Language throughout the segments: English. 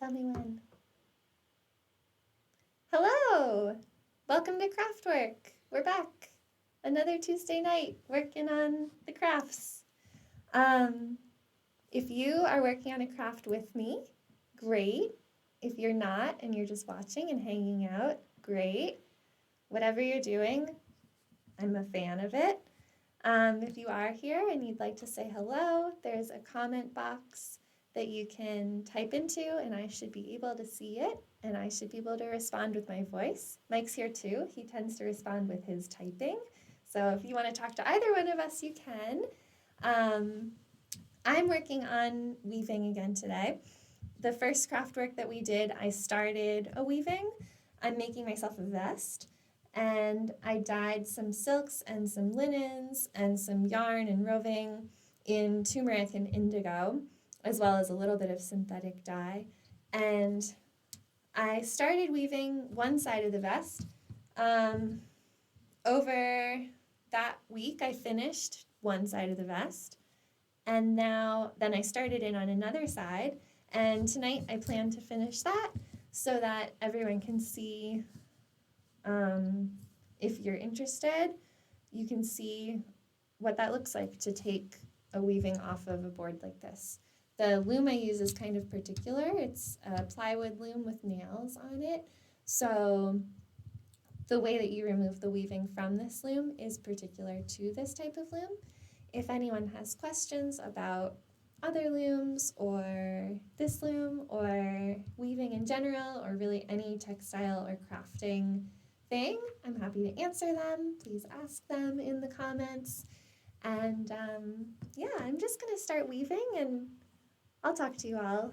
Tell me when. Hello! Welcome to Craftwork. We're back. Another Tuesday night working on the crafts. If you are working on a craft with me, great. If you're not and you're just watching and hanging out, great. Whatever you're doing, I'm a fan of it. If you are here and you'd like to say hello, there's a comment box that you can type into and I should be able to see it and I should be able to respond with my voice. Mike's here too. He tends to respond with his typing. So if you want to talk to either one of us, you can. I'm working on weaving again today. The first craft work that we did, I started a weaving. I'm making myself a vest. And I dyed some silks and some linens and some yarn and roving in turmeric and indigo, as well as a little bit of synthetic dye. And I started weaving one side of the vest. Over that week, I finished one side of the vest. And then I started in on another side. And tonight I plan to finish that so that everyone can see. If you're interested, you can see what that looks like to take a weaving off of a board like this. The loom I use is kind of particular. It's a plywood loom with nails on it. So the way that you remove the weaving from this loom is particular to this type of loom. If anyone has questions about other looms or this loom or weaving in general or really any textile or crafting thing, I'm happy to answer them. Please ask them in the comments. And yeah, I'm just going to start weaving and I'll talk to you all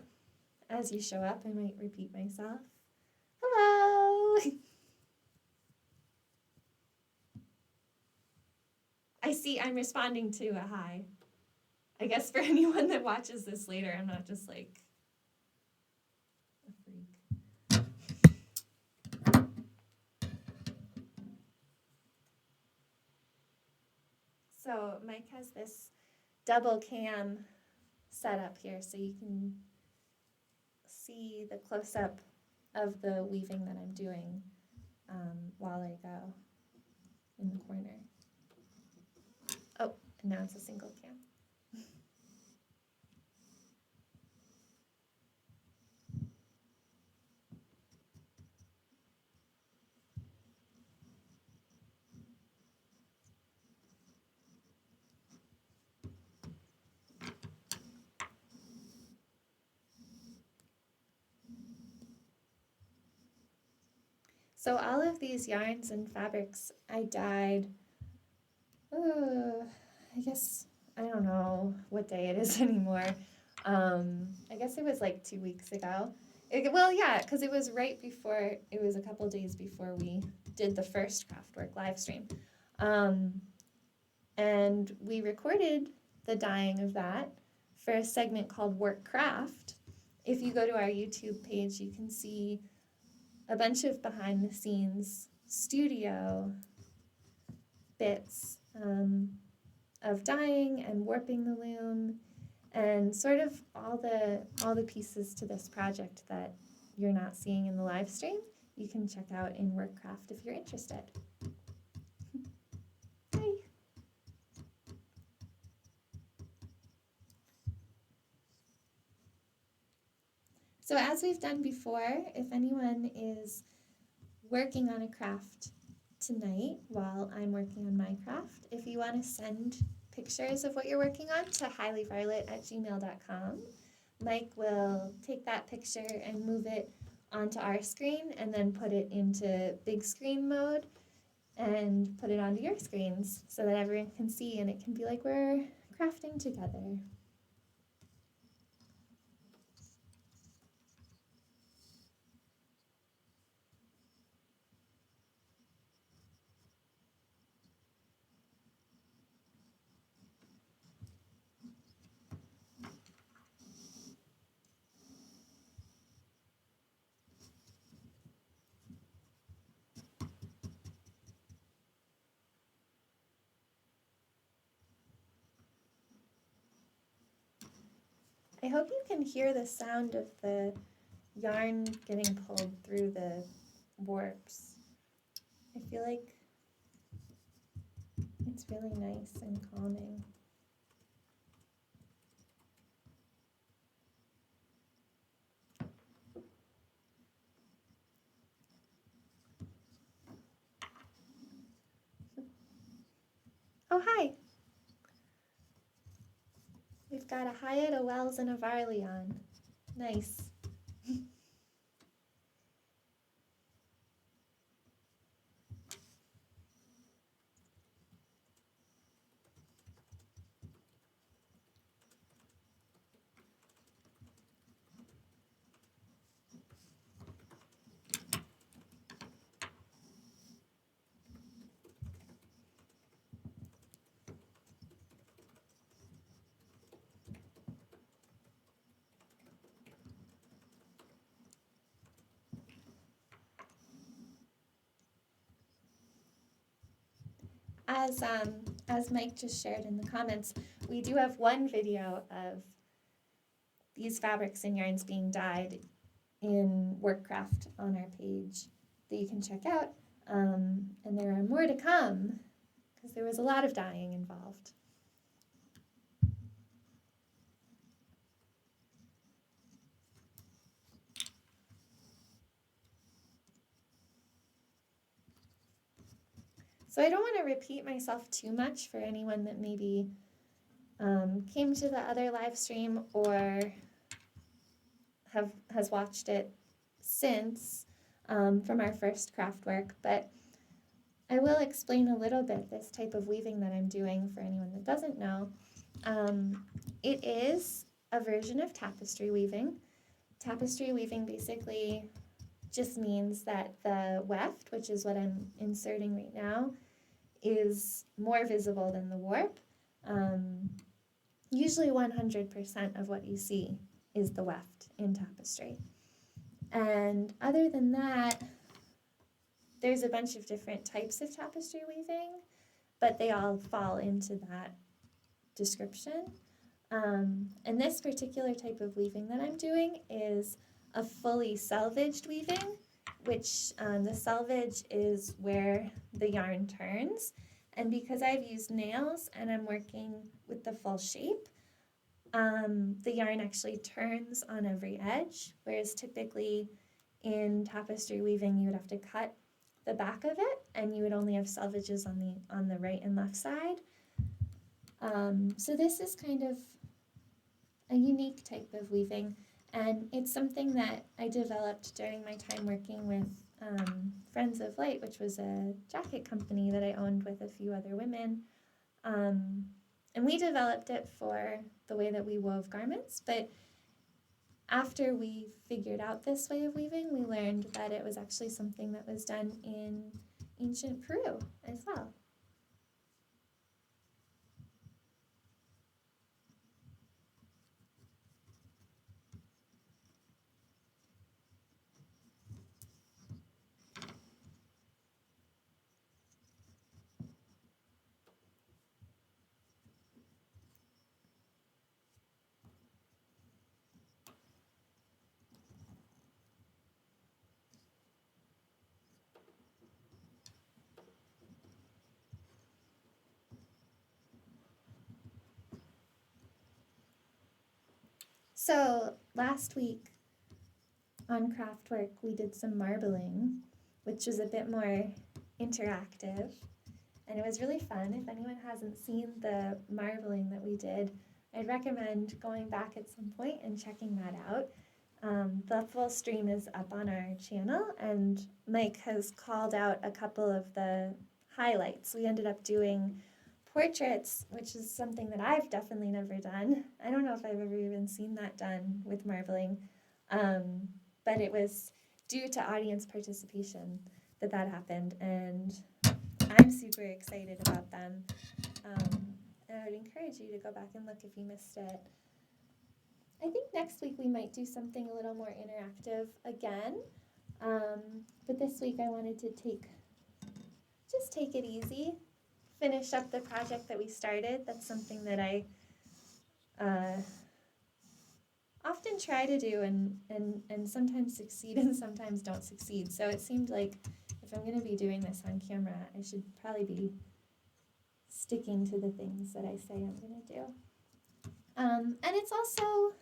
as you show up. I might repeat myself. Hello! I see I'm responding to a hi. I guess for anyone that watches this later, I'm not just like a freak. So Mike has this double cam set up here so you can see the close-up of the weaving that I'm doing while I go in the corner. Oh, and now it's a single cam. So all of these yarns and fabrics I dyed, I guess, I don't know what day it is anymore. I guess it was like 2 weeks ago. Well, yeah, because it was right before, it was a couple days before we did the first Craftwork live stream. And we recorded the dyeing of that for a segment called Work Craft. If you go to our YouTube page, you can see a bunch of behind the scenes studio bits of dyeing and warping the loom and sort of all the pieces to this project that you're not seeing in the live stream. You can check out in Workcraft if you're interested. Hi. So as we've done before, if anyone is working on a craft tonight while I'm working on my craft, if you want to send pictures of what you're working on to highlyvarlet@gmail.com, Mike will take that picture and move it onto our screen and then put it into big screen mode and put it onto your screens so that everyone can see and it can be like we're crafting together. I hope you can hear the sound of the yarn getting pulled through the warps. I feel like it's really nice and calming. Oh, hi. We've got a Hyatt, a Wells, and a Varlet on. Nice. As Mike just shared in the comments, we do have one video of these fabrics and yarns being dyed in Workcraft on our page that you can check out. And there are more to come because there was a lot of dyeing involved. So I don't want to repeat myself too much for anyone that maybe came to the other live stream or has watched it since from our first craft work, but I will explain a little bit this type of weaving that I'm doing for anyone that doesn't know. It is a version of tapestry weaving. Tapestry weaving basically just means that the weft, which is what I'm inserting right now, is more visible than the warp. Usually 100% of what you see is the weft in tapestry. And other than that, there's a bunch of different types of tapestry weaving, but they all fall into that description. And this particular type of weaving that I'm doing is a fully selvaged weaving, which the selvage is where the yarn turns. And because I've used nails and I'm working with the full shape, the yarn actually turns on every edge, whereas typically in tapestry weaving you would have to cut the back of it and you would only have selvages on the right and left side. So this is kind of a unique type of weaving, and it's something that I developed during my time working with Friends of Light, which was a jacket company that I owned with a few other women. And we developed it for the way that we wove garments, but after we figured out this way of weaving, we learned that it was actually something that was done in ancient Peru as well. So last week on Craftwork, we did some marbling, which was a bit more interactive, and it was really fun. If anyone hasn't seen the marbling that we did, I'd recommend going back at some point and checking that out. The full stream is up on our channel, and Mike has called out a couple of the highlights. We ended up doing portraits, which is something that I've definitely never done. I don't know if I've ever even seen that done with marbling, but it was due to audience participation that happened, and I'm super excited about them. And I would encourage you to go back and look if you missed it. I think next week we might do something a little more interactive again, but this week I wanted to just take it easy, finish up the project that we started. That's something that I often try to do and sometimes succeed and sometimes don't succeed. So it seemed like if I'm going to be doing this on camera, I should probably be sticking to the things that I say I'm going to do. And it's also,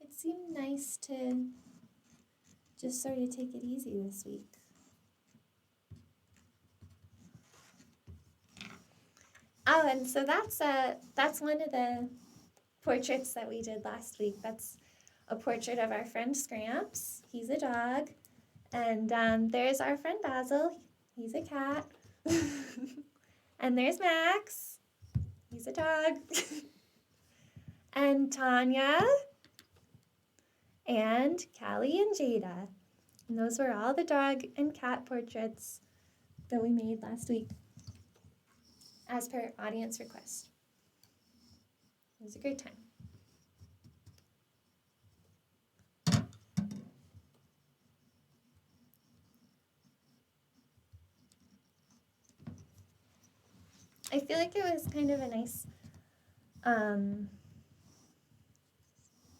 it seemed nice to just sort of take it easy this week. Oh, and so that's one of the portraits that we did last week. That's a portrait of our friend Scramps. He's a dog. And there's our friend Basil. He's a cat. And there's Max. He's a dog. And Tanya. And Callie and Jada. And those were all the dog and cat portraits that we made last week as per audience request. It was a great time. I feel like it was kind of a nice, I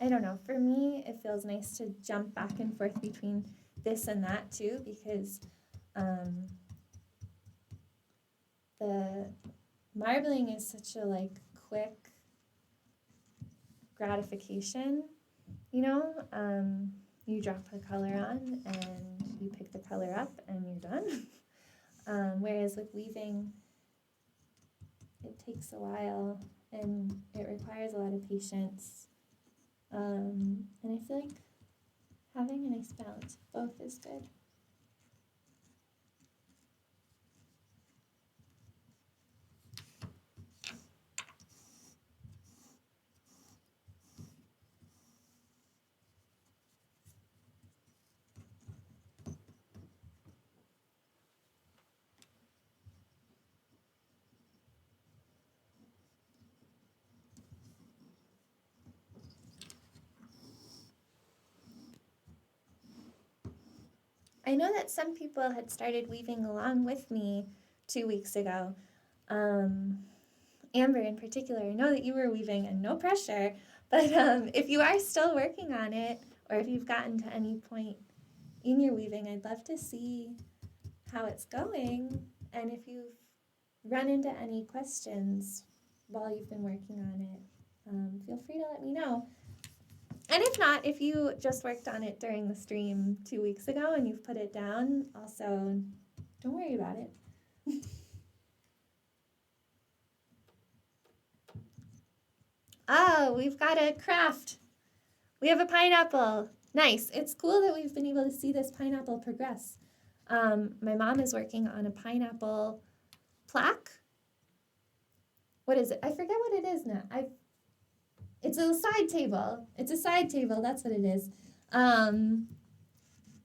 don't know, for me it feels nice to jump back and forth between this and that too, because the marbling is such a like quick gratification, you know. You drop a color on and you pick the color up and you're done. Whereas with weaving, it takes a while and it requires a lot of patience. And I feel like having a nice balance of both is good. I know that some people had started weaving along with me 2 weeks ago. Amber in particular, I know that you were weaving and no pressure, but if you are still working on it, or if you've gotten to any point in your weaving, I'd love to see how it's going, and if you've run into any questions while you've been working on it, feel free to let me know. And if not, if you just worked on it during the stream 2 weeks ago and you've put it down, also, don't worry about it. Oh, we've got a craft. We have a pineapple. Nice. It's cool that we've been able to see this pineapple progress. My mom is working on a pineapple plaque. What is it? I forget what it is now. It's a side table. It's a side table. That's what it is.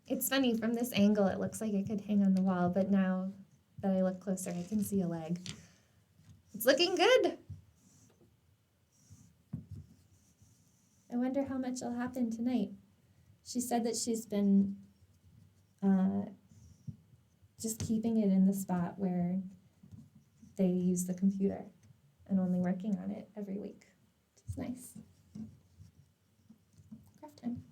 It's funny, from this angle, it looks like it could hang on the wall, but now that I look closer, I can see a leg. It's looking good. I wonder how much will happen tonight. She said that she's been just keeping it in the spot where they use the computer and only working on it every week. It's nice. Craft time.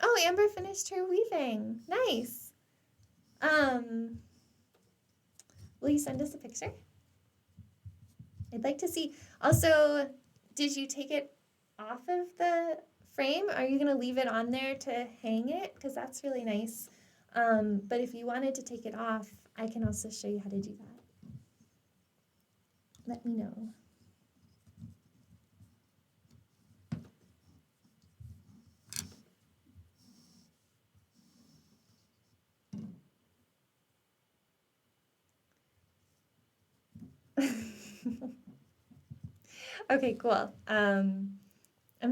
Oh, Amber finished her weaving. Nice. Will you send us a picture? I'd like to see. Also, did you take it off of the frame? Are you going to leave it on there to hang it? Because that's really nice. But if you wanted to take it off, I can also show you how to do that. Let me know. Okay, cool. I'm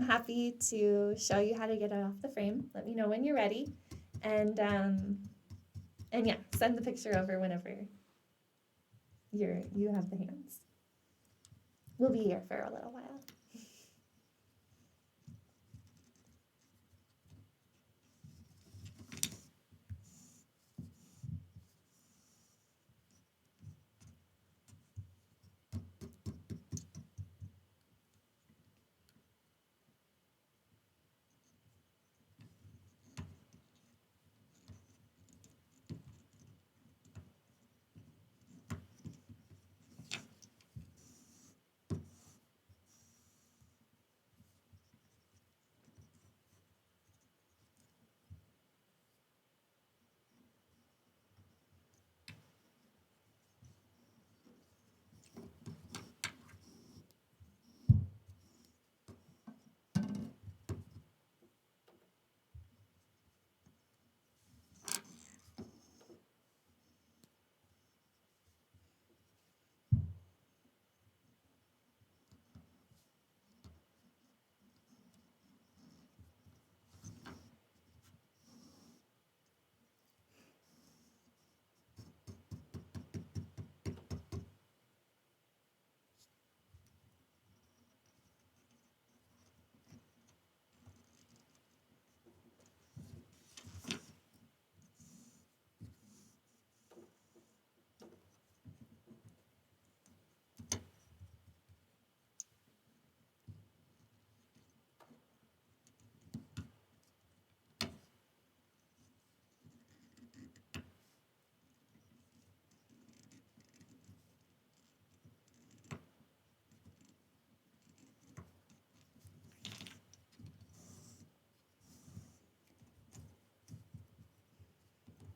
happy to show you how to get it off the frame. Let me know when you're ready. And yeah, send the picture over whenever you have the hands. We'll be here for a little while.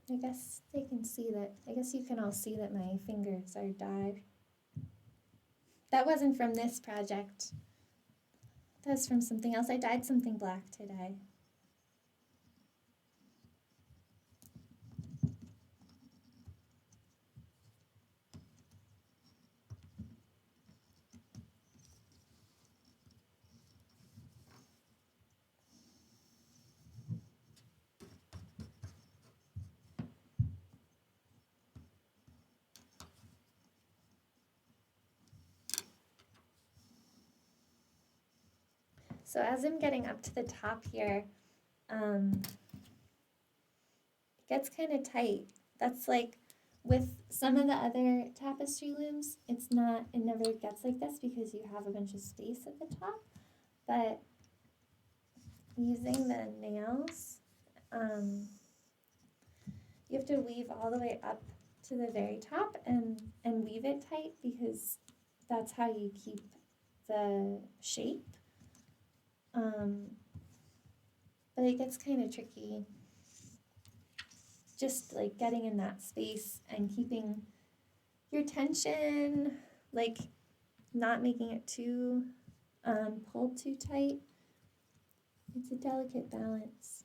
I guess they can see that. I guess you can all see that my fingers are dyed. That wasn't from this project. That was from something else. I dyed something black today. So as I'm getting up to the top here, it gets kind of tight. That's like with some of the other tapestry looms, it never gets like this because you have a bunch of space at the top. But using the nails, you have to weave all the way up to the very top and weave it tight because that's how you keep the shape. But it gets kind of tricky just like getting in that space and keeping your tension, like not making it too pulled too tight. It's a delicate balance.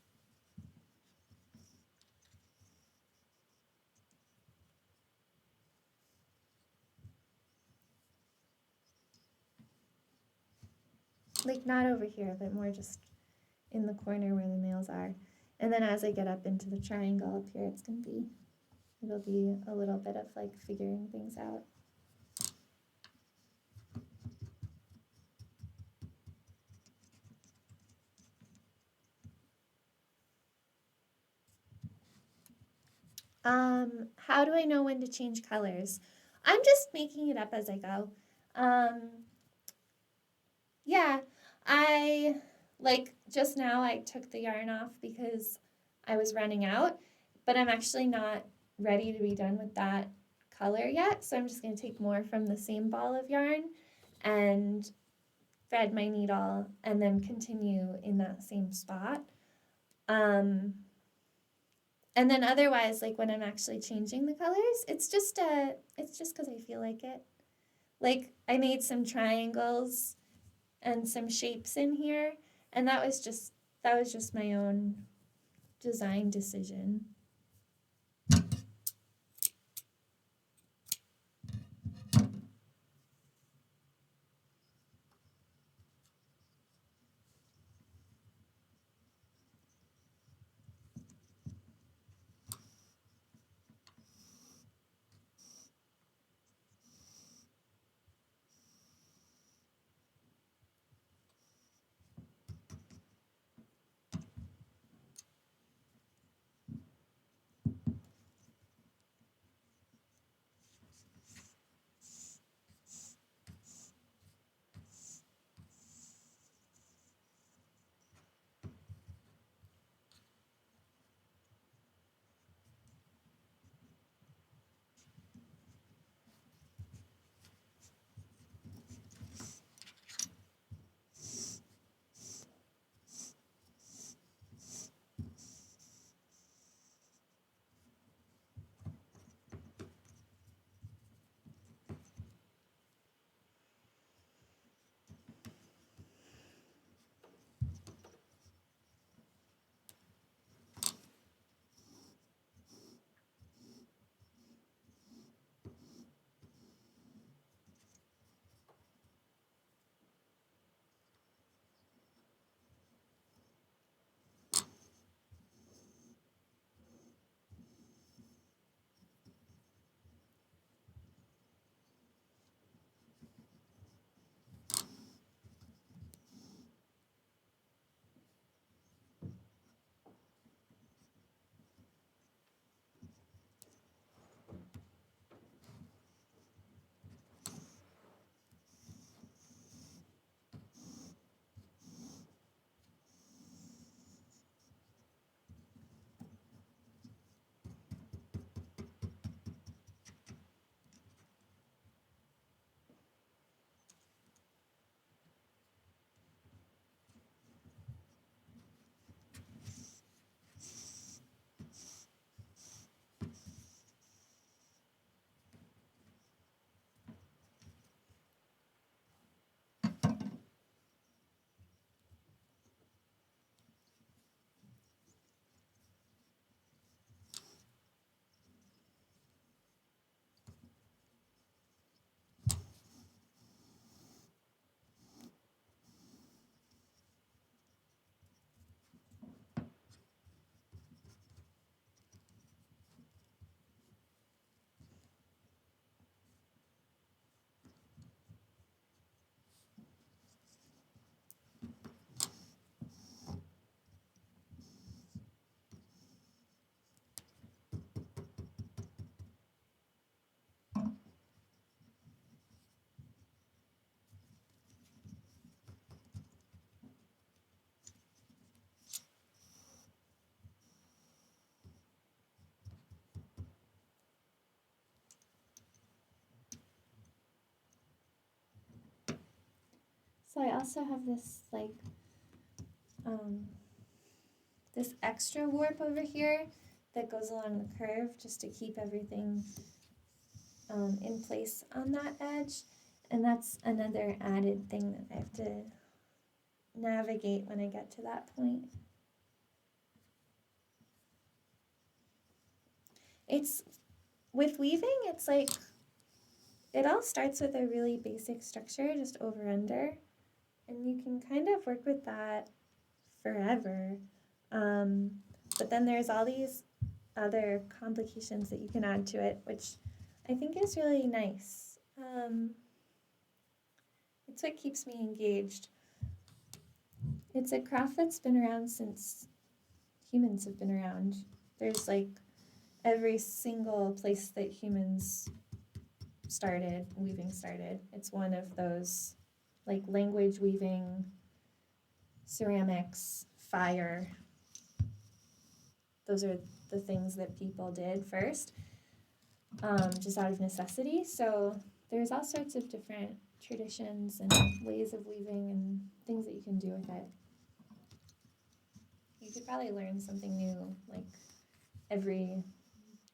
Like not over here, but more just in the corner where the nails are. And then as I get up into the triangle up here, it'll be a little bit of like figuring things out. How do I know when to change colors? I'm just making it up as I go. Yeah, I like just now I took the yarn off because I was running out, but I'm actually not ready to be done with that color yet. So I'm just going to take more from the same ball of yarn and thread my needle and then continue in that same spot. And then otherwise, like when I'm actually changing the colors, it's just because I feel like it. Like I made some triangles and some shapes in here, and that was just my own design decision. So I also have this like this extra warp over here that goes along the curve just to keep everything in place on that edge. And that's another added thing that I have to navigate when I get to that point. It's, with weaving, it's like, it all starts with a really basic structure, just over under, and you can kind of work with that forever. But then there's all these other complications that you can add to it, which I think is really nice. It's what keeps me engaged. It's a craft that's been around since humans have been around. There's like every single place that humans started, weaving started. It's one of those, like language weaving, ceramics, fire. Those are the things that people did first, just out of necessity. So there's all sorts of different traditions and ways of weaving and things that you can do with it. You could probably learn something new like every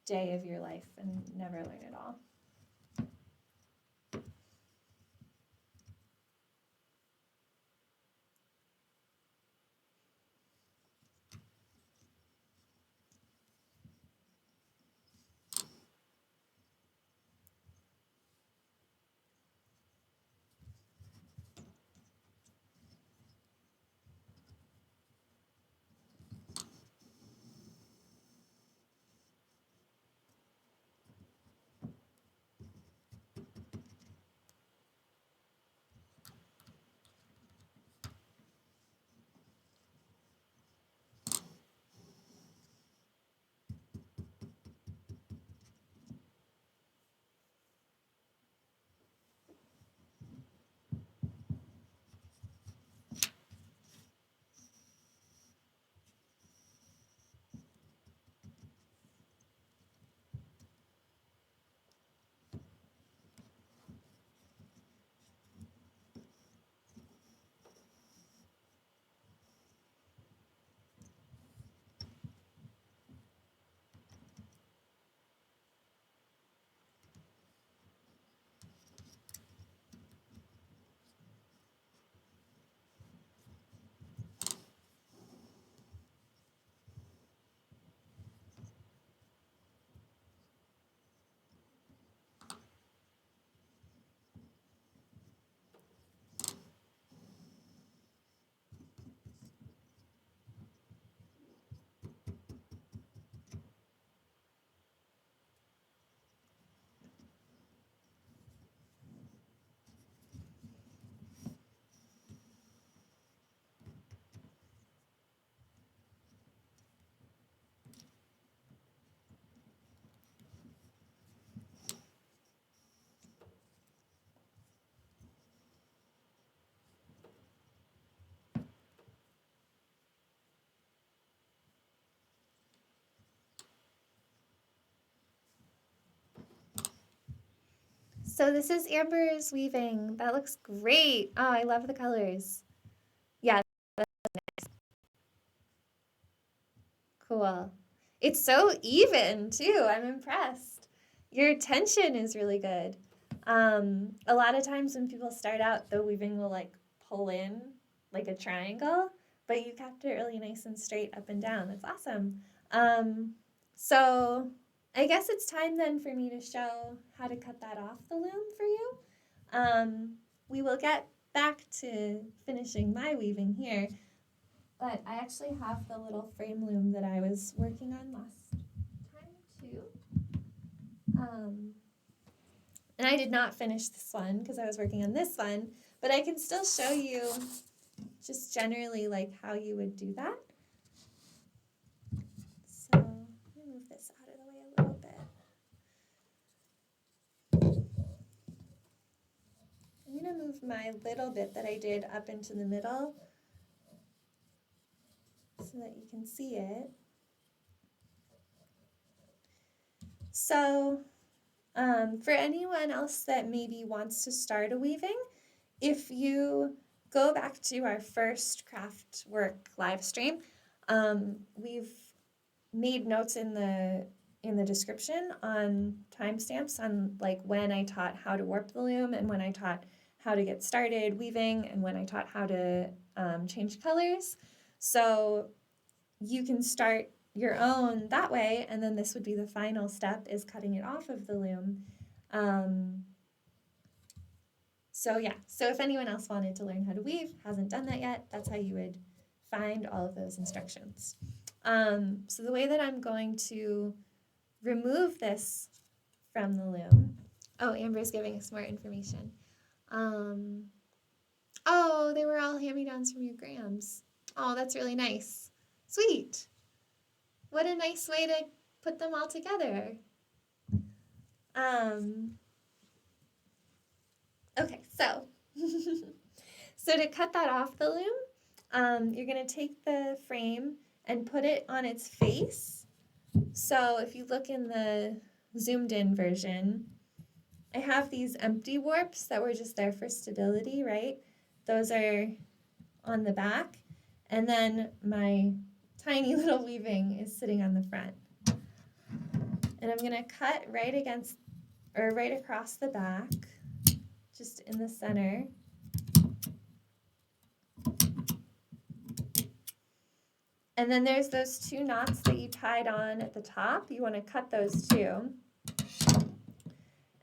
day of your life and never learn it all. So this is Amber's weaving. That looks great. Oh, I love the colors. Yeah, that's nice. Cool. It's so even too. I'm impressed. Your tension is really good. A lot of times when people start out, the weaving will like pull in like a triangle, but you kept it really nice and straight up and down. That's awesome. So I guess it's time then for me to show how to cut that off the loom for you. We will get back to finishing my weaving here, but I actually have the little frame loom that I was working on last time too. And I did not finish this one because I was working on this one, but I can still show you just generally like how you would do that. So let me move this out of the way a little bit. I'm going to move my little bit that I did up into the middle so that you can see it. So for anyone else that maybe wants to start a weaving, if you go back to our first craft work live stream. We've made notes in the description on timestamps on like when I taught how to warp the loom and when I taught how to get started weaving and when I taught how to change colors. So you can start your own that way, and then this would be the final step, is cutting it off of the loom. So yeah, so if anyone else wanted to learn how to weave, hasn't done that yet, that's how you would find all of those instructions. So the way that I'm going to remove this from the loom, oh, Amber's giving us more information. Oh, they were all hand-me-downs from your grams. Oh, that's really nice. Sweet. What a nice way to put them all together. Okay, so so to cut that off the loom, you're going to take the frame and put it on its face. So if you look in the zoomed in version, I have these empty warps that were just there for stability, right? Those are on the back, and then my tiny little weaving is sitting on the front. And I'm going to cut right against, or right across the back, just in the center. And then there's those two knots that you tied on at the top. You want to cut those too.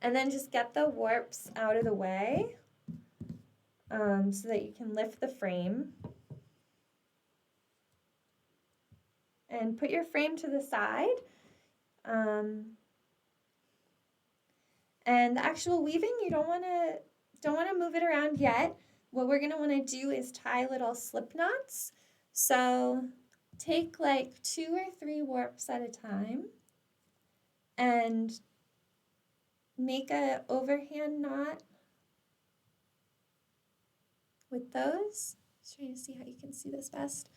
And then just get the warps out of the way so that you can lift the frame. And put your frame to the side. And the actual weaving, you don't want to move it around yet. What we're going to want to do is tie little slip knots. So take like 2 or 3 warps at a time and make a overhand knot with those. Just trying to see how you can see this best.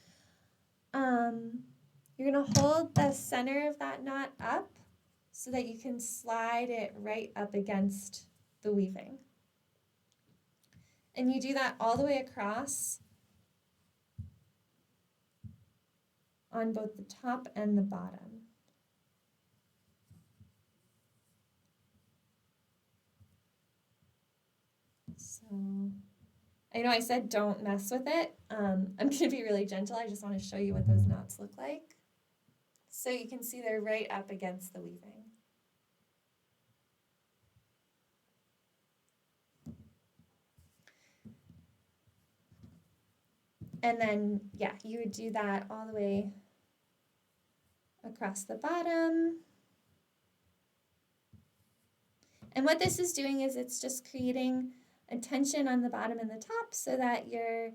You're going to hold the center of that knot up so that you can slide it right up against the weaving. And you do that all the way across on both the top and the bottom. So I know I said don't mess with it. I'm going to be really gentle. I just want to show you what those knots look like. So you can see they're right up against the weaving. And then, yeah, you would do that all the way across the bottom. And what this is doing is it's just creating a tension on the bottom and the top so that your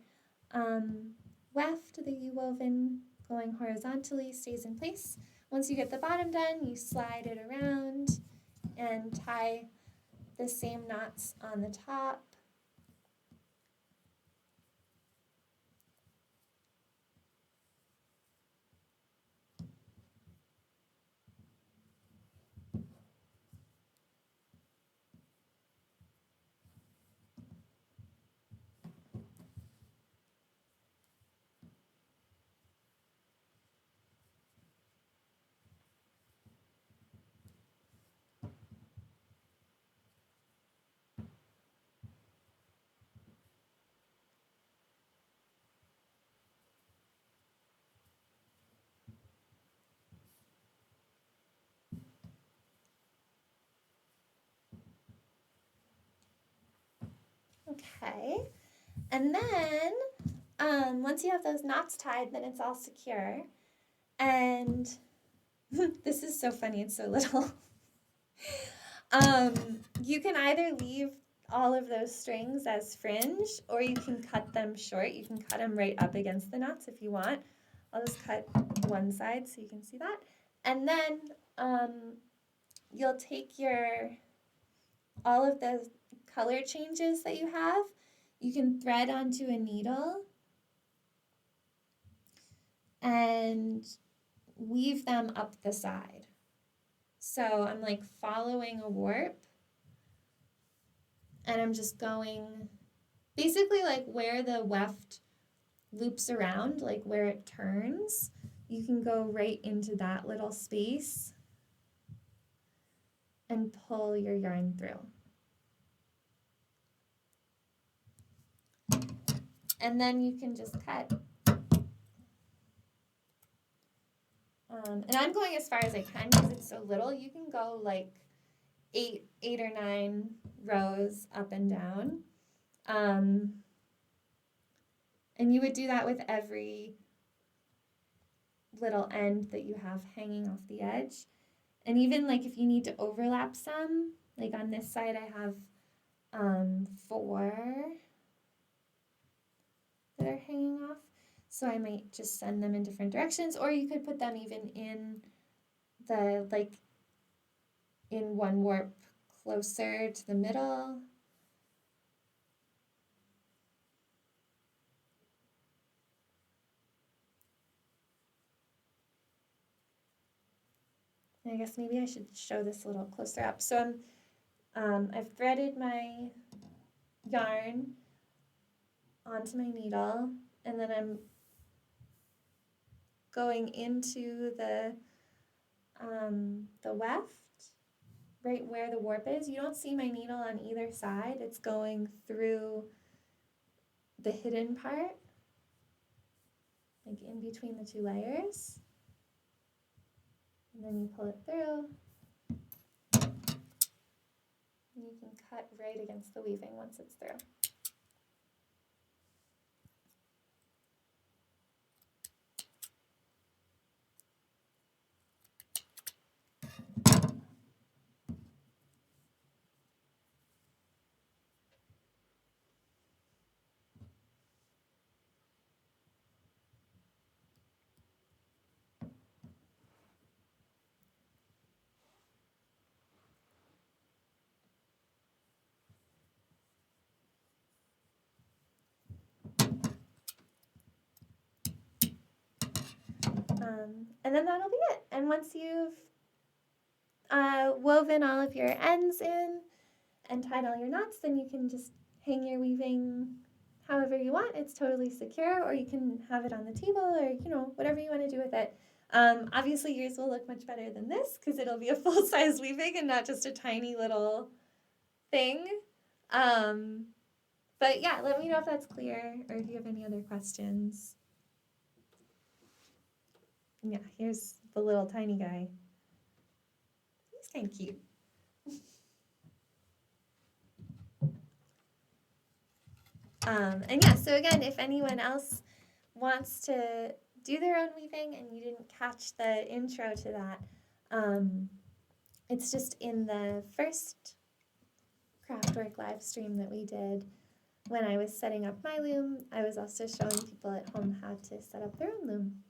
weft that you woven going horizontally stays in place. Once you get the bottom done, you slide it around and tie the same knots on the top. Okay, and then once you have those knots tied, then it's all secure. And this is so funny, it's so little. You can either leave all of those strings as fringe, or you can cut them short. You can cut them right up against the knots if you want. I'll just cut one side so you can see that. And then you'll take all of the color changes that you have, you can thread onto a needle and weave them up the side. So I'm like following a warp and I'm just going basically like where the weft loops around, like where it turns, you can go right into that little space and pull your yarn through. And then you can just cut. And I'm going as far as I can because it's so little. You can go like eight or nine rows up and down. And you would do that with every little end that you have hanging off the edge. And even like if you need to overlap some, like on this side I have 4 that are hanging off. So I might just send them in different directions, or you could put them even in the, like, in one warp closer to the middle. I guess maybe I should show this a little closer up. So I've threaded my yarn onto my needle, and then I'm going into the weft, right where the warp is. You don't see my needle on either side. It's going through the hidden part, like in between the 2 layers. And then you pull it through. And you can cut right against the weaving once it's through. And then that'll be it. And once you've woven all of your ends in and tied all your knots, then you can just hang your weaving however you want. It's totally secure, or you can have it on the table, or whatever you want to do with it. Obviously yours will look much better than this because it'll be a full-size weaving and not just a tiny little thing. But yeah, let me know if that's clear or if you have any other questions. Yeah, here's the little tiny guy. He's kind of cute. And yeah, so again, if anyone else wants to do their own weaving and you didn't catch the intro to that, it's just in the first Craftwork live stream that we did when I was setting up my loom. I was also showing people at home how to set up their own loom.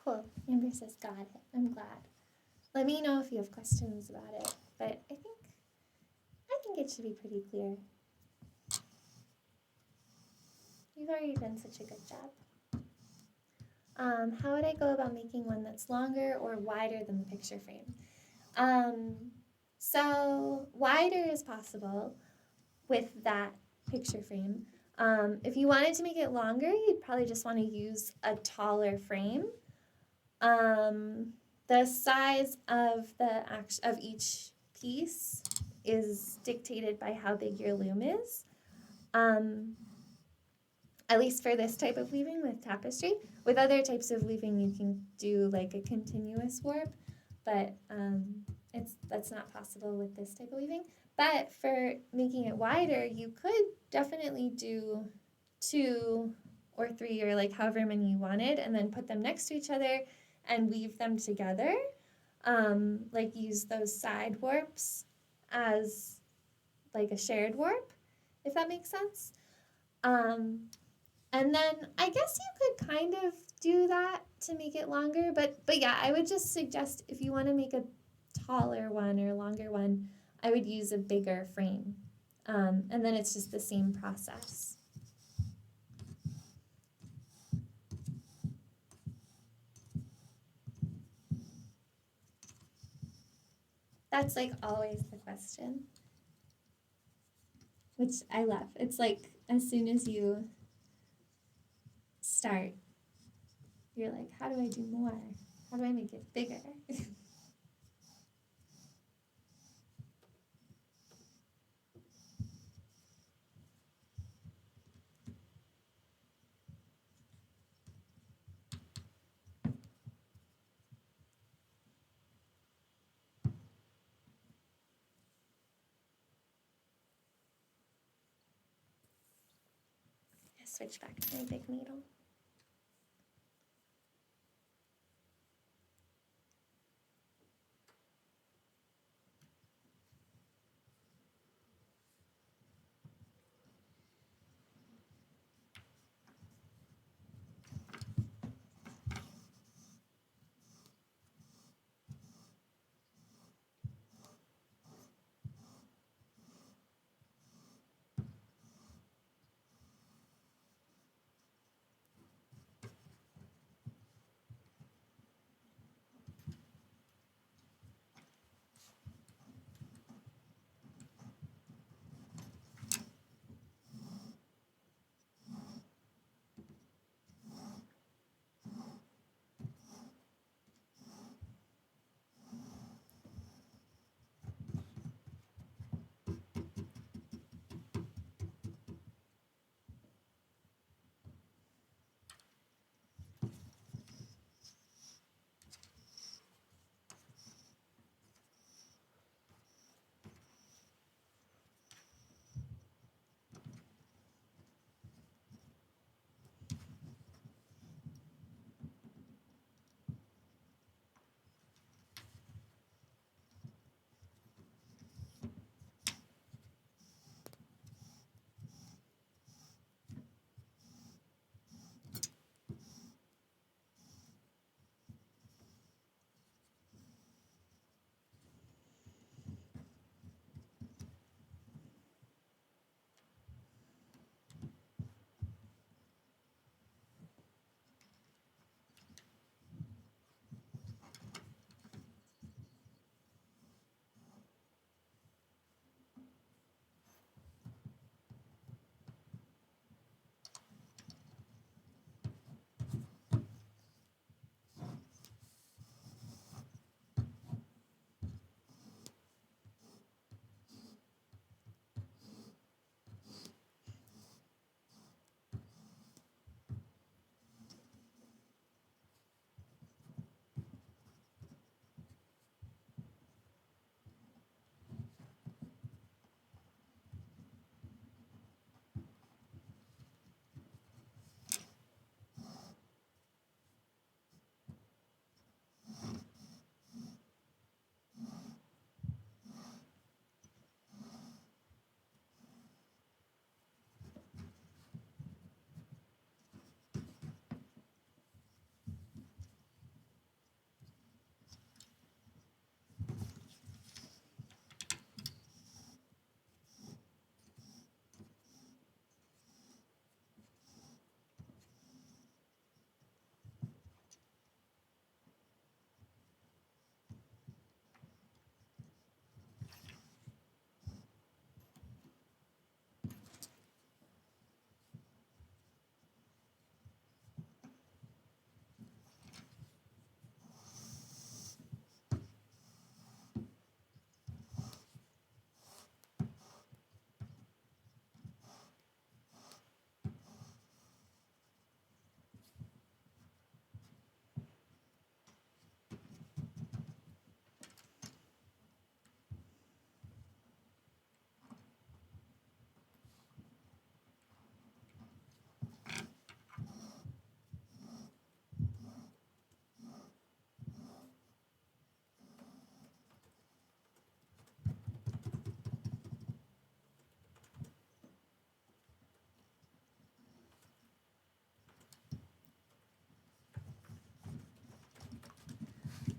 Cool. Amber says got it. I'm glad. Let me know if you have questions about it, but I think it should be pretty clear. You've already done such a good job. How would I go about making one that's longer or wider than the picture frame? So wider is possible with that picture frame. If you wanted to make it longer, you'd probably just want to use a taller frame. The size of each piece is dictated by how big your loom is. At least for this type of weaving with tapestry. With other types of weaving, you can do like a continuous warp, but that's not possible with this type of weaving. But for making it wider, you could definitely do 2 or 3 or like however many you wanted, and then put them next to each other and weave them together. Like use those side warps as like a shared warp, if that makes sense. And then I guess you could kind of do that to make it longer, but yeah, I would just suggest if you want to make a taller one or longer one, I would use a bigger frame. And then it's just the same process. That's like always the question, which I love. It's like as soon as you start, you're like, how do I do more? How do I make it bigger? Switch back to my big needle.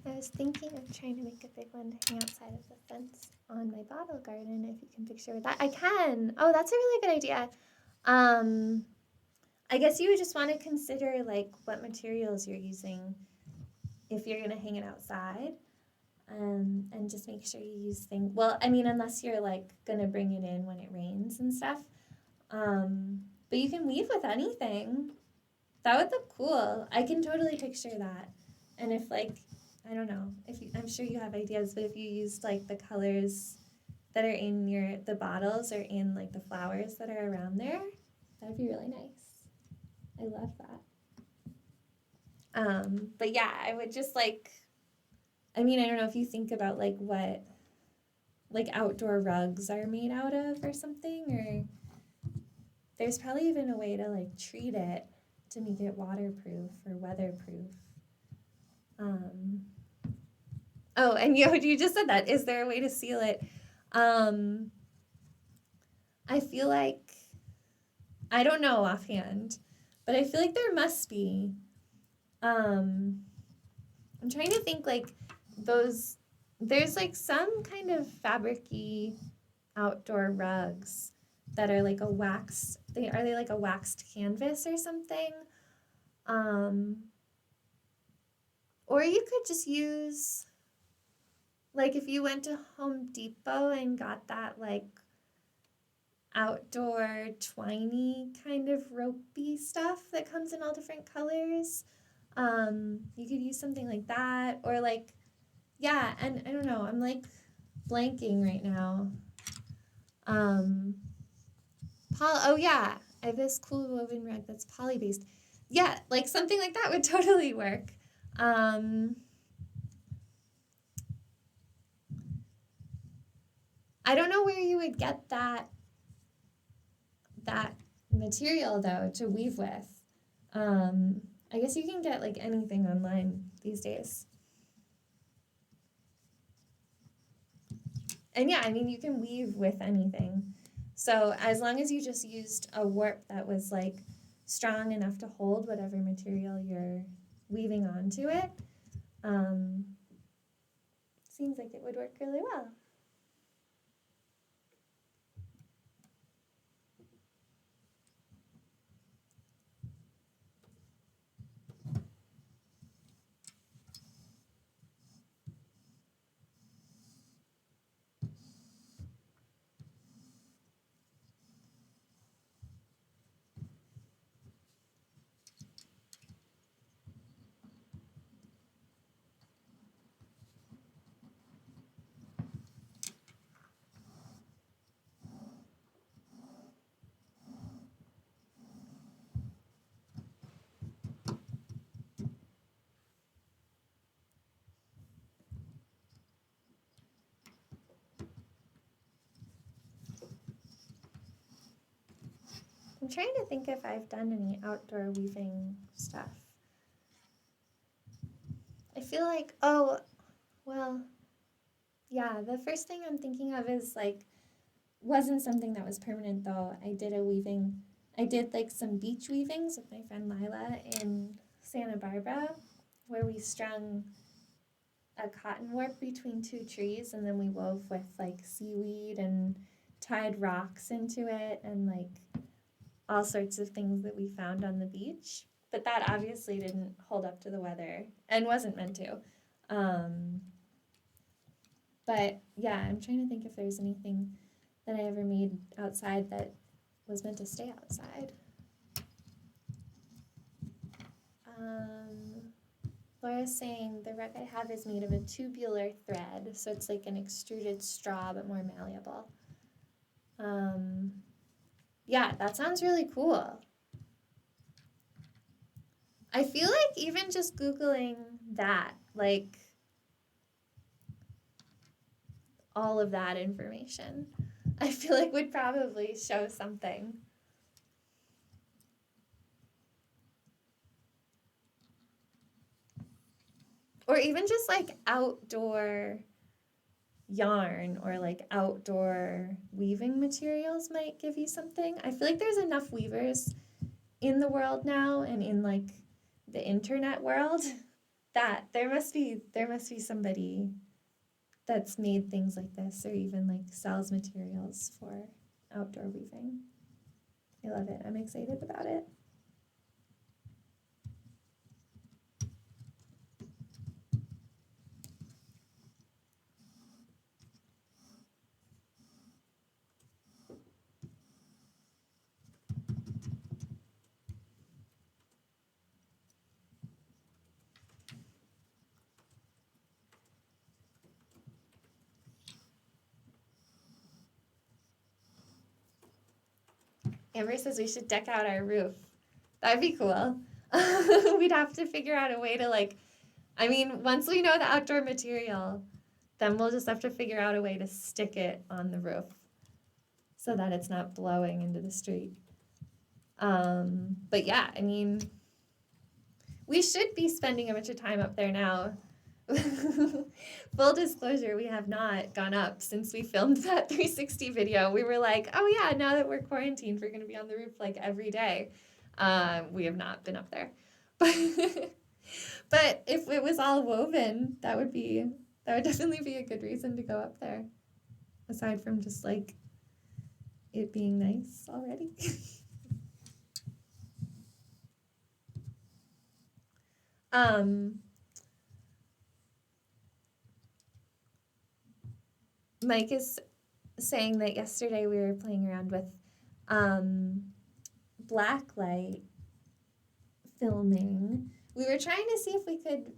I was thinking of trying to make a big one to hang outside of the fence on my bottle garden, if you can picture with that. I can. Oh, that's a really good idea. I guess you would just want to consider like what materials you're using if you're going to hang it outside. And just make sure you use things. Well, I mean, unless you're like going to bring it in when it rains and stuff. But you can weave with anything. That would look cool. I can totally picture that. And if like, I don't know, I'm sure you have ideas, but if you used like the colors that are in the bottles or in like the flowers that are around there, that'd be really nice. I love that. But yeah, I would just like, I mean, I don't know if you think about like what like outdoor rugs are made out of or something, or there's probably even a way to like treat it to make it waterproof or weatherproof. Oh, and you just said that. Is there a way to seal it? I feel like, I don't know offhand, but I feel like there must be. I'm trying to think like there's like some kind of fabric-y outdoor rugs that are like are they like a waxed canvas or something? Or you could just use, like if you went to Home Depot and got that like outdoor twiny kind of ropey stuff that comes in all different colors, you could use something like that. Or like, yeah, and I don't know, I'm like blanking right now. Oh yeah, I have this cool woven rug that's poly based. Yeah, like something like that would totally work. I don't know where you would get that material though to weave with. I guess you can get like anything online these days. And yeah, I mean, you can weave with anything. So as long as you just used a warp that was like strong enough to hold whatever material you're weaving onto it, seems like it would work really well. I'm trying to think if I've done any outdoor weaving stuff. I feel like, oh, well, yeah, the first thing I'm thinking of is like, wasn't something that was permanent though. I did like some beach weavings with my friend Lila in Santa Barbara, where we strung a cotton warp between two trees and then we wove with like seaweed and tied rocks into it and like all sorts of things that we found on the beach. But that obviously didn't hold up to the weather and wasn't meant to. But yeah, I'm trying to think if there's anything that I ever made outside that was meant to stay outside. Laura's saying the rug I have is made of a tubular thread, so it's like an extruded straw but more malleable. Yeah, that sounds really cool. I feel like even just Googling that, like all of that information, I feel like would probably show something. Or even just like outdoor yarn or like outdoor weaving materials might give you something. I feel like there's enough weavers in the world now and in like the internet world There must be somebody that's made things like this or even like sells materials for outdoor weaving. I love it. I'm excited about it. Amber says we should deck out our roof. That'd be cool. We'd have to figure out a way to once we know the outdoor material, then we'll just have to figure out a way to stick it on the roof so that it's not blowing into the street. But yeah, we should be spending a bunch of time up there now. Full disclosure, we have not gone up since we filmed that 360 video. We were like, oh yeah, now that we're quarantined, we're going to be on the roof like every day. We have not been up there. But if it was all woven, that would definitely be a good reason to go up there. Aside from just like it being nice already. Mike is saying that yesterday we were playing around with blacklight filming. We were trying to see if we could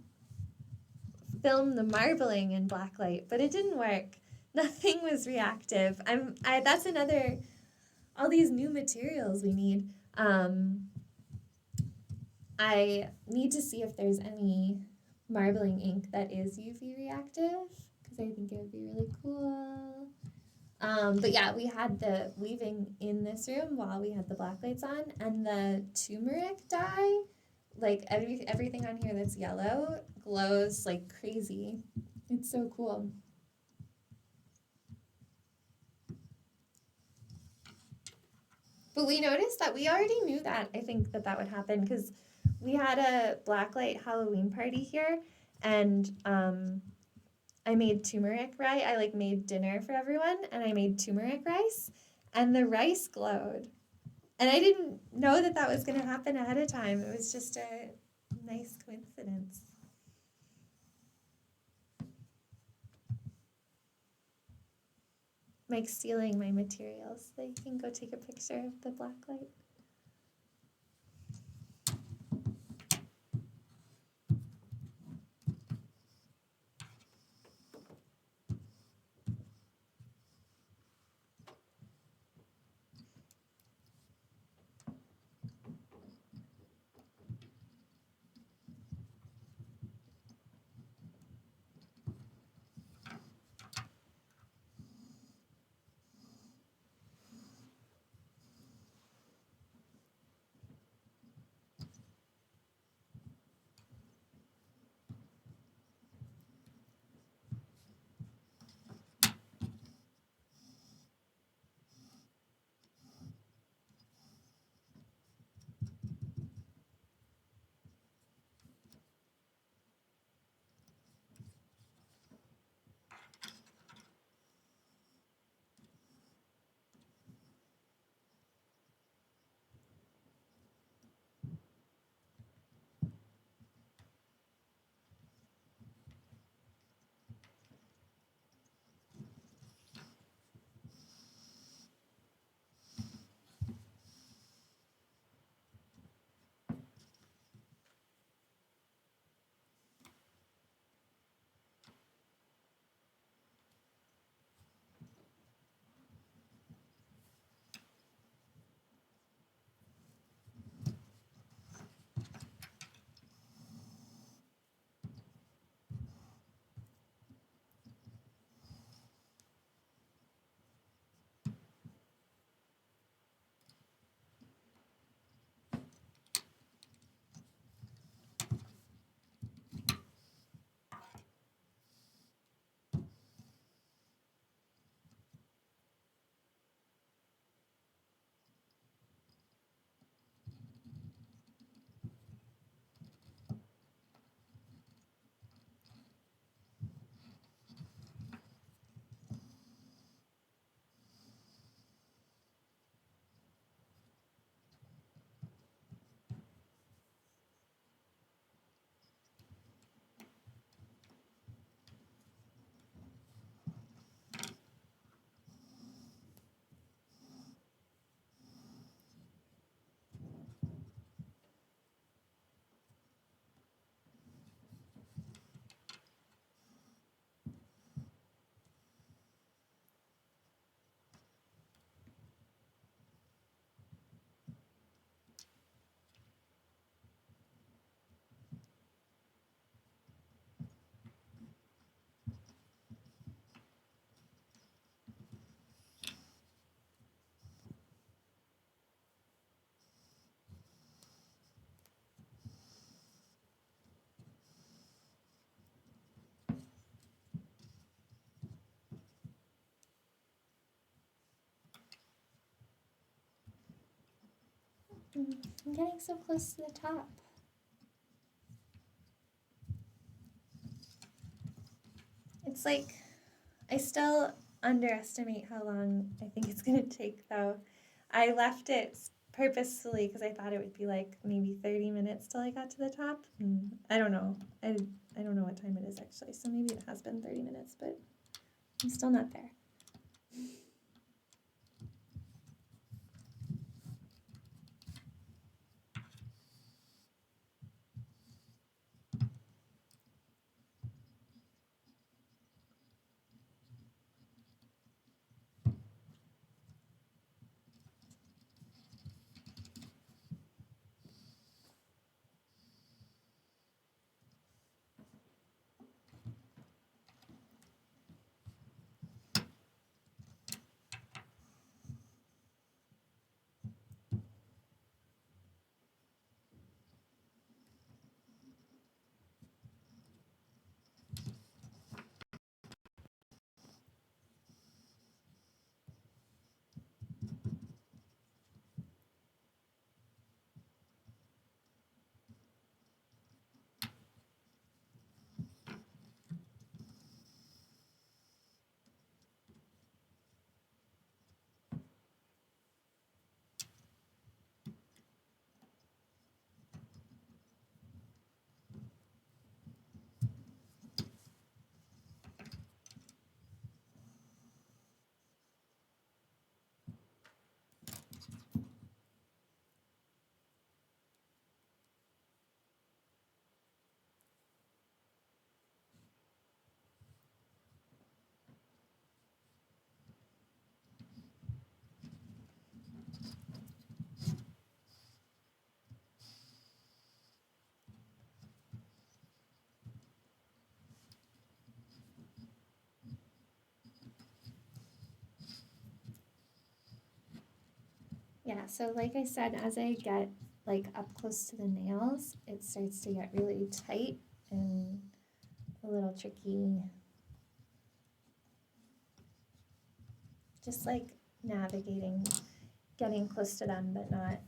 film the marbling in blacklight, but it didn't work. Nothing was reactive. That's another, all these new materials we need. I need to see if there's any marbling ink that is UV reactive, because I think it would be really cool. But yeah, we had the weaving in this room while we had the black lights on, and the turmeric dye, like everything on here that's yellow, glows like crazy. It's so cool. But we noticed that we already knew that, I think that would happen, because we had a blacklight Halloween party here, and I made turmeric rice. I made dinner for everyone, and I made turmeric rice, and the rice glowed. And I didn't know that was going to happen ahead of time. It was just a nice coincidence. Mike's stealing my materials, so you can go take a picture of the blacklight. I'm getting so close to the top. It's like, I still underestimate how long I think it's going to take, though. I left it purposefully because I thought it would be like maybe 30 minutes till I got to the top. I don't know. I don't know what time it is actually, so maybe it has been 30 minutes, but I'm still not there. Yeah, so like I said, as I get like up close to the nails, it starts to get really tight and a little tricky. Just like navigating, getting close to them, but not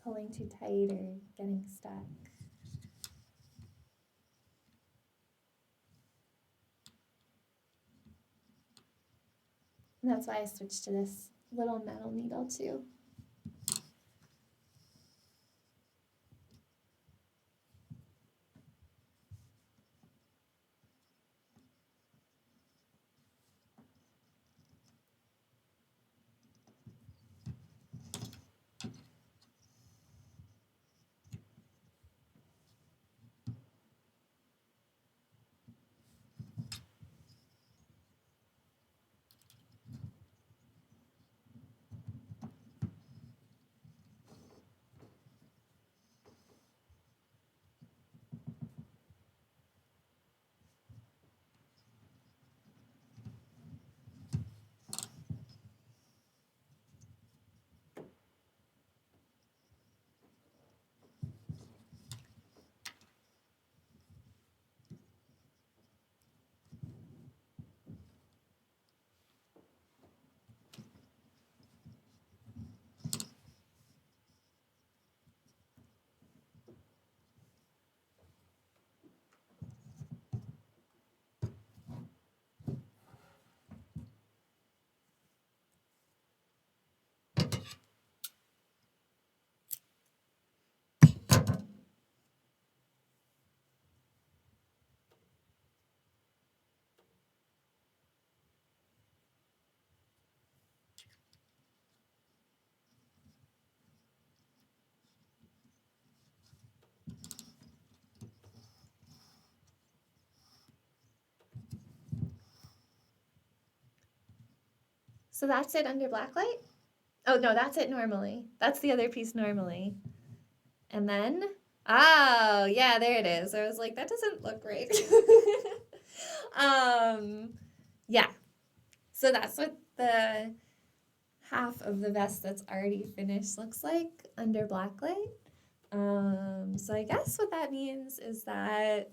pulling too tight or getting stuck. And that's why I switched to this little metal needle too. So that's it under blacklight? Oh no, that's it normally. That's the other piece normally. And then, oh yeah, there it is. I was like, that doesn't look right. Yeah. So that's what the half of the vest that's already finished looks like under blacklight. So I guess what that means is that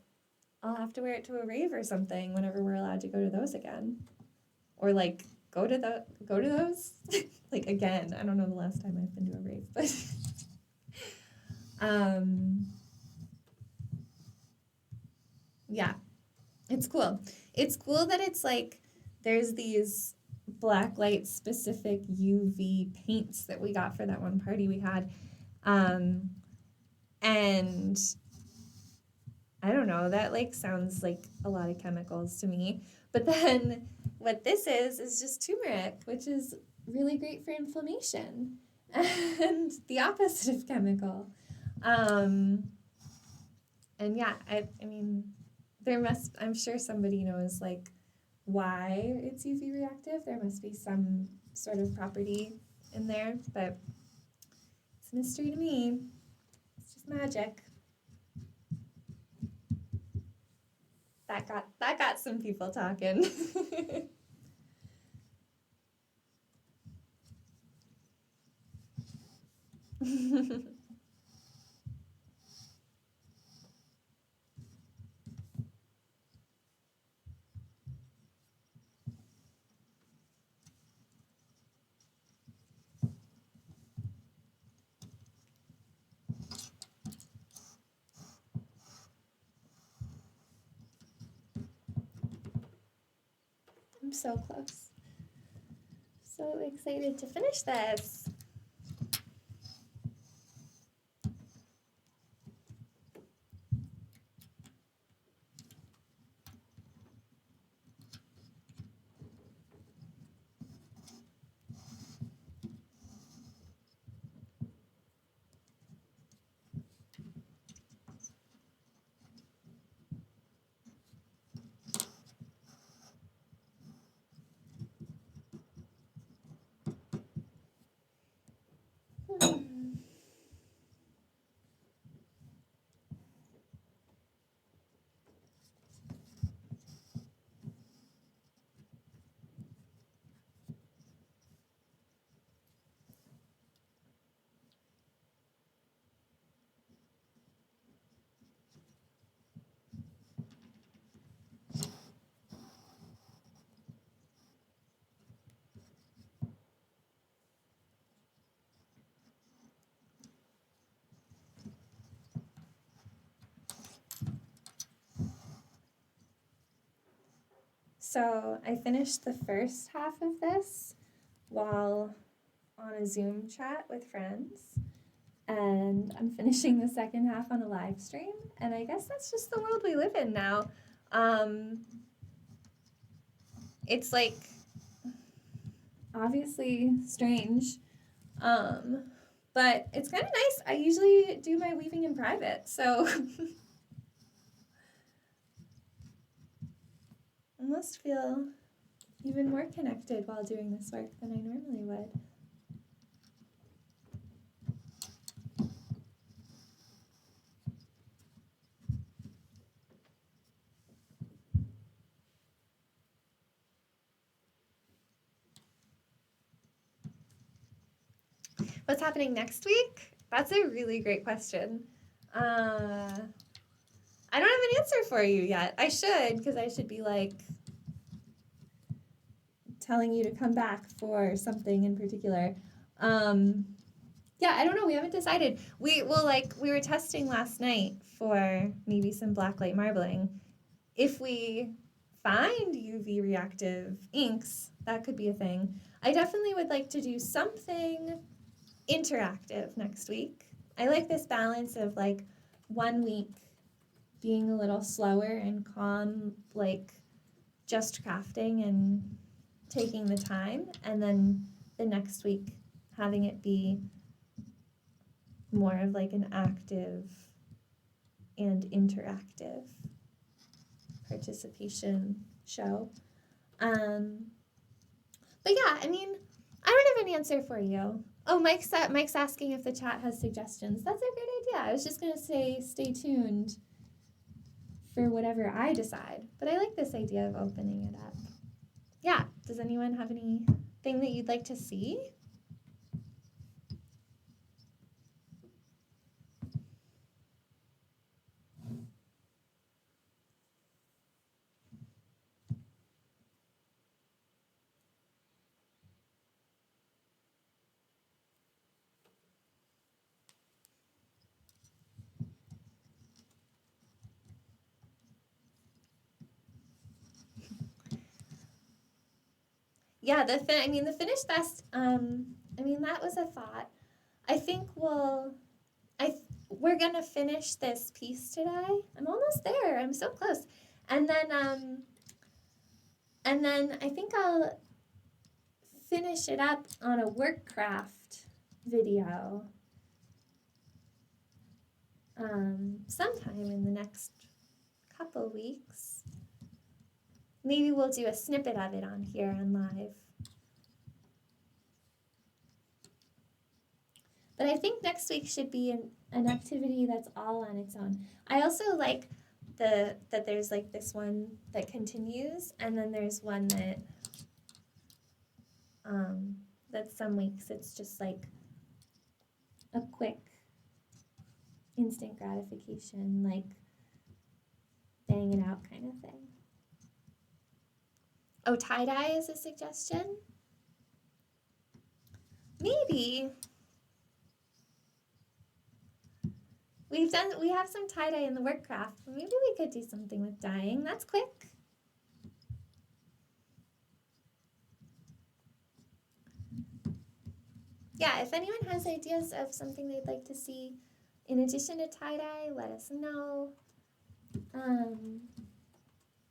I'll have to wear it to a rave or something whenever we're allowed to go to those again. Or like go to those. Like, again, I don't know the last time I've been to a rave, but yeah, it's cool. It's cool that it's like there's these black light specific UV paints that we got for that one party we had. And I don't know, that like sounds like a lot of chemicals to me. But then what this is just turmeric, which is really great for inflammation and the opposite of chemical. And yeah, I mean, I'm sure somebody knows like why it's UV reactive. There must be some sort of property in there, but it's a mystery to me. It's just magic. That got some people talking. I'm so close. So excited to finish this. So I finished the first half of this while on a Zoom chat with friends, and I'm finishing the second half on a live stream, and I guess that's just the world we live in now. It's like obviously strange, but it's kind of nice. I usually do my weaving in private, so I must feel even more connected while doing this work than I normally would. What's happening next week? That's a really great question. I don't have an answer for you yet. I should, because I should be like telling you to come back for something in particular. Yeah, I don't know. We haven't decided. We were testing last night for maybe some blacklight marbling. If we find UV reactive inks, that could be a thing. I definitely would like to do something interactive next week. I like this balance of like 1 week being a little slower and calm, like just crafting and taking the time, and then the next week having it be more of like an active and interactive participation show. But yeah, I mean, I don't have an answer for you. Oh, Mike's asking if the chat has suggestions. That's a great idea. I was just going to say stay tuned for whatever I decide. But I like this idea of opening it up. Yeah, does anyone have anything that you'd like to see? yeah, the finished vest, that was a thought. I think we're gonna finish this piece today. I'm almost there. I'm so close. And then I think I'll finish it up on a work craft video sometime in the next couple weeks. Maybe we'll do a snippet of it on here on live. But I think next week should be an activity that's all on its own. I also like that there's like this one that continues, and then there's one that some weeks it's just like a quick instant gratification, like bang it out kind of thing. Oh, tie-dye is a suggestion? Maybe. We have some tie-dye in the work craft. Maybe we could do something with dyeing. That's quick. Yeah, if anyone has ideas of something they'd like to see in addition to tie-dye, let us know.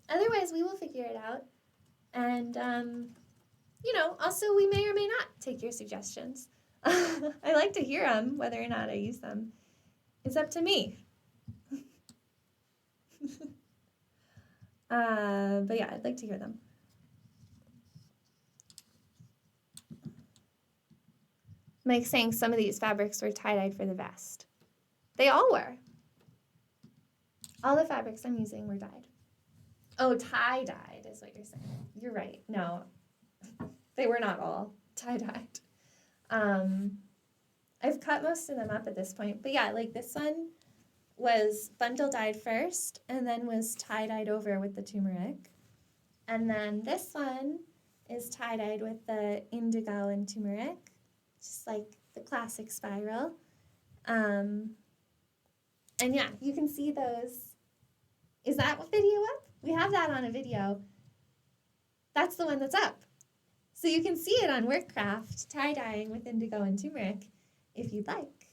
Otherwise, we will figure it out. And, also we may or may not take your suggestions. I like to hear them, whether or not I use them. It's up to me. But yeah, I'd like to hear them. Mike's saying some of these fabrics were tie-dyed for the vest. They all were. All the fabrics I'm using were dyed. Oh, tie-dyed is what you're saying. You're right. No, they were not all tie-dyed. I've cut most of them up at this point. But yeah, like this one was bundle dyed first and then was tie-dyed over with the turmeric. And then this one is tie-dyed with the indigo and turmeric, just like the classic spiral. And yeah, you can see those. Is that video up? We have that on a video. That's the one that's up. So you can see it on Workcraft, tie-dyeing with indigo and turmeric, if you'd like.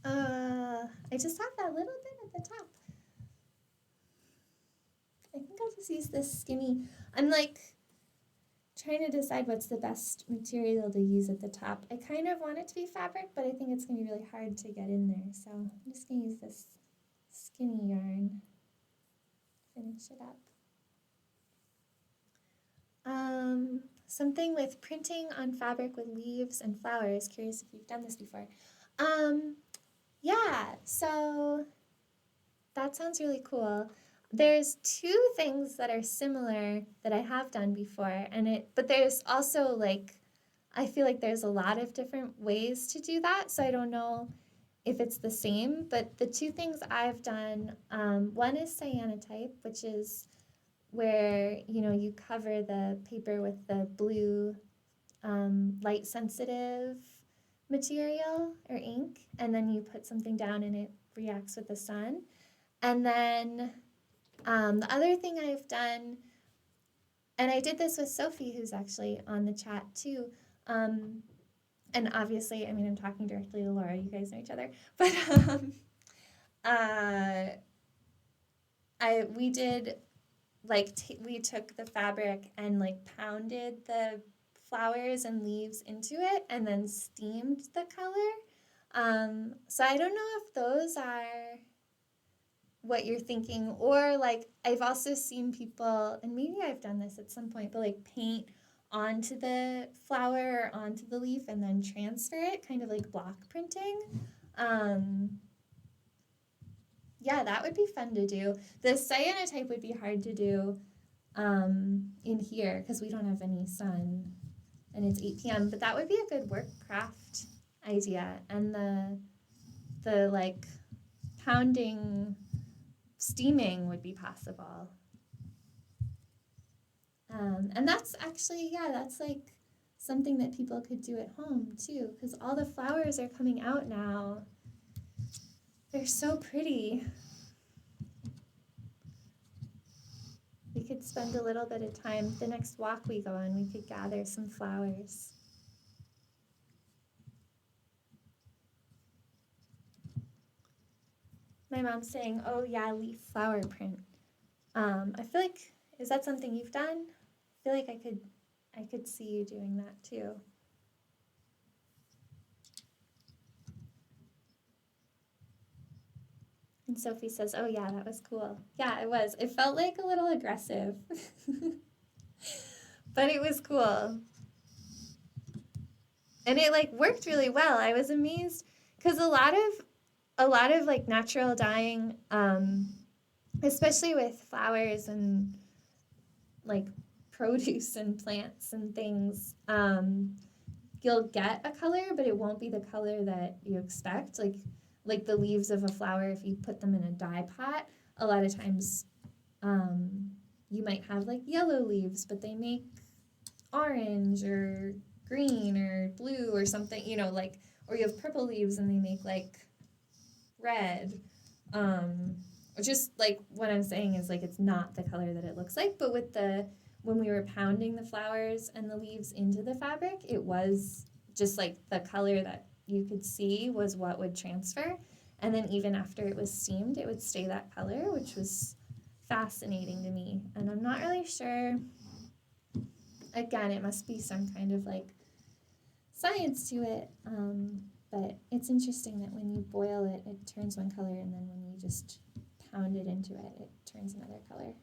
I just have that little bit at the top. I think I'll just use this skinny. I'm like trying to decide what's the best material to use at the top. I kind of want it to be fabric, but I think it's going to be really hard to get in there. So I'm just going to use this skinny yarn. Finish it up. Something with printing on fabric with leaves and flowers. Curious if you've done this before. Yeah, so that sounds really cool. There's two things that are similar that I have done before, but there's also I feel like there's a lot of different ways to do that, so I don't know if it's the same, but the two things I've done, one is cyanotype, which is where, you cover the paper with the blue light sensitive material or ink, and then you put something down and it reacts with the sun. And then the other thing I've done, and I did this with Sophie, who's actually on the chat too, and obviously, I'm talking directly to Laura, you guys know each other, but we did, we took the fabric and pounded the flowers and leaves into it and then steamed the color. So I don't know if those are what you're thinking, or I've also seen people, and maybe I've done this at some point, but paint onto the flower or onto the leaf and then transfer it, kind of like block printing. Yeah, that would be fun to do. The cyanotype would be hard to do in here because we don't have any sun and it's 8 p.m. But that would be a good work craft idea. And the pounding, steaming would be possible. And that's actually, that's something that people could do at home too, because all the flowers are coming out now. They're so pretty. We could spend a little bit of time. The next walk we go on, we could gather some flowers. My mom's saying, oh yeah, leaf flower print. I feel like, is that something you've done? I feel like I could see you doing that too. And Sophie says, oh yeah, that was cool. Yeah, it was. It felt like a little aggressive, but it was cool. And it like worked really well. I was amazed because a lot of like natural dyeing, especially with flowers and like produce and plants and things, you'll get a color, but it won't be the color that you expect. Like the leaves of a flower, if you put them in a dye pot, a lot of times you might have like yellow leaves, but they make orange or green or blue or something, you know, like, or you have purple leaves and they make like red. Just like what I'm saying is like it's not the color that it looks like, but when we were pounding the flowers and the leaves into the fabric, it was just like the color that you could see was what would transfer. And then even after it was steamed, it would stay that color, which was fascinating to me. And I'm not really sure, again, it must be some kind of like science to it. But it's interesting that when you boil it, it turns one color, and then when you just pound it into it, it turns another color.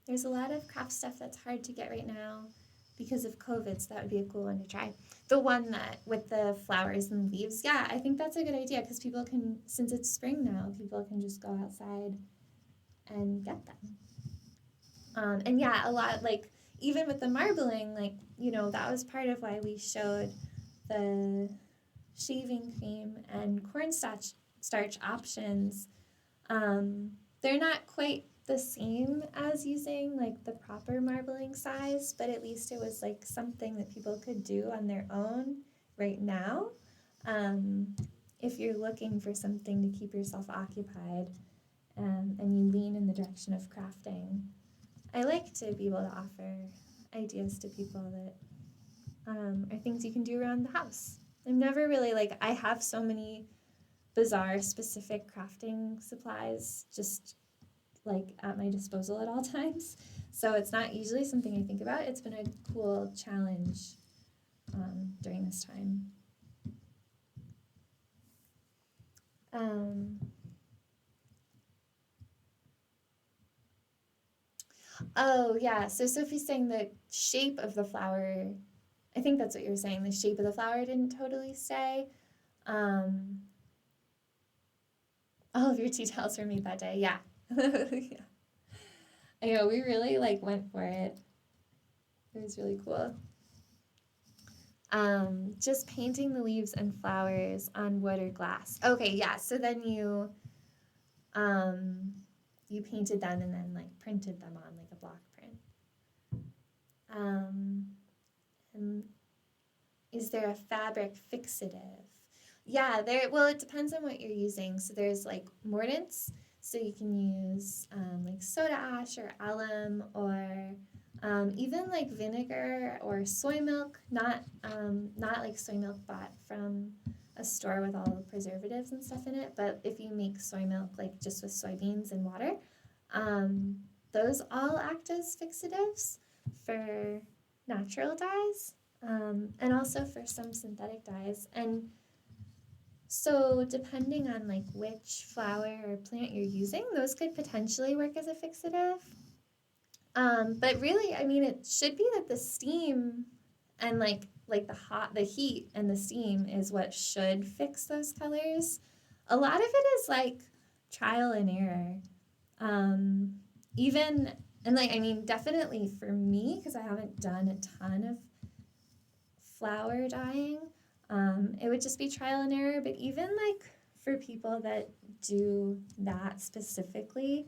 There's a lot of craft stuff that's hard to get right now because of COVID, so that would be a cool one to try. The one that with the flowers and leaves, yeah, I think that's a good idea because people can, since it's spring now, people can just go outside and get them. And yeah, a lot, like, even with the marbling, like, you know, that was part of why we showed the shaving cream and cornstarch options. They're not quite the same as using like the proper marbling size, but at least it was like something that people could do on their own right now. If you're looking for something to keep yourself occupied, and you lean in the direction of crafting, I like to be able to offer ideas to people that are things you can do around the house. I'm never really like, I have so many bizarre specific crafting supplies just like at my disposal at all times, so it's not usually something I think about. It's been a cool challenge during this time. Oh yeah, so Sophie's saying the shape of the flower, I think that's what you're saying, the shape of the flower didn't totally stay. All of your tea towels were made that day, yeah. Yeah. I know, we really like went for it. It was really cool. Just painting the leaves and flowers on wood or glass. Okay, yeah, so then you painted them and then like printed them on like a block print. And is there a fabric fixative? Yeah, well, it depends on what you're using. So there's like mordants, so you can use like soda ash or alum, or even like vinegar or soy milk. Not like soy milk bought from a store with all the preservatives and stuff in it, but if you make soy milk like just with soybeans and water, those all act as fixatives for natural dyes, and also for some synthetic dyes. And so depending on like which flower or plant you're using, those could potentially work as a fixative. But really, I mean, it should be that the steam and like the heat and the steam is what should fix those colors. A lot of it is like trial and error. Even, and like, I mean, definitely for me, because I haven't done a ton of flower dyeing, it would just be trial and error. But even like for people that do that specifically,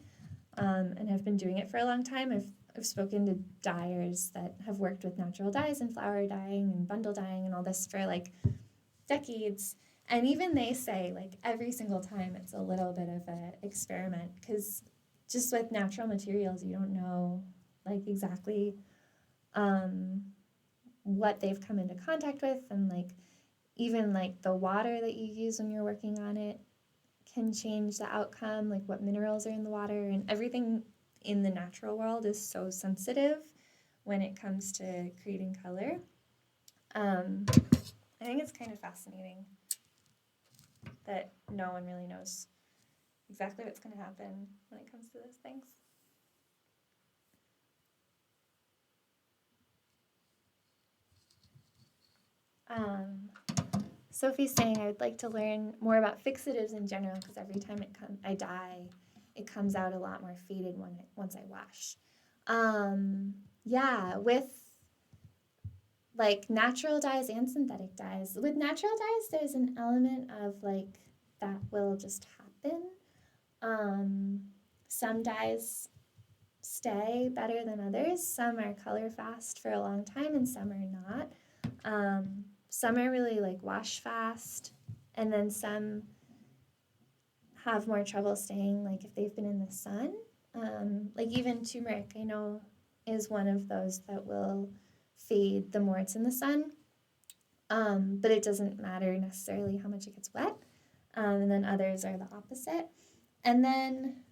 and have been doing it for a long time, I've spoken to dyers that have worked with natural dyes and flower dyeing and bundle dyeing and all this for like decades. And even they say like every single time it's a little bit of an experiment, because just with natural materials, you don't know like exactly what they've come into contact with, and like even like the water that you use when you're working on it can change the outcome, like what minerals are in the water, and everything in the natural world is so sensitive when it comes to creating color. I think it's kind of fascinating that no one really knows exactly what's going to happen when it comes to those things. Sophie's saying I would like to learn more about fixatives in general, because every time I dye, it comes out a lot more faded once I wash. Yeah, with like natural dyes and synthetic dyes. With natural dyes, there's an element of like that will just happen. Some dyes stay better than others. Some are color fast for a long time and some are not. Some are really like wash fast, and then some have more trouble staying, like if they've been in the sun. Like even turmeric, I know, is one of those that will fade the more it's in the sun. But it doesn't matter necessarily how much it gets wet. And then others are the opposite. And then,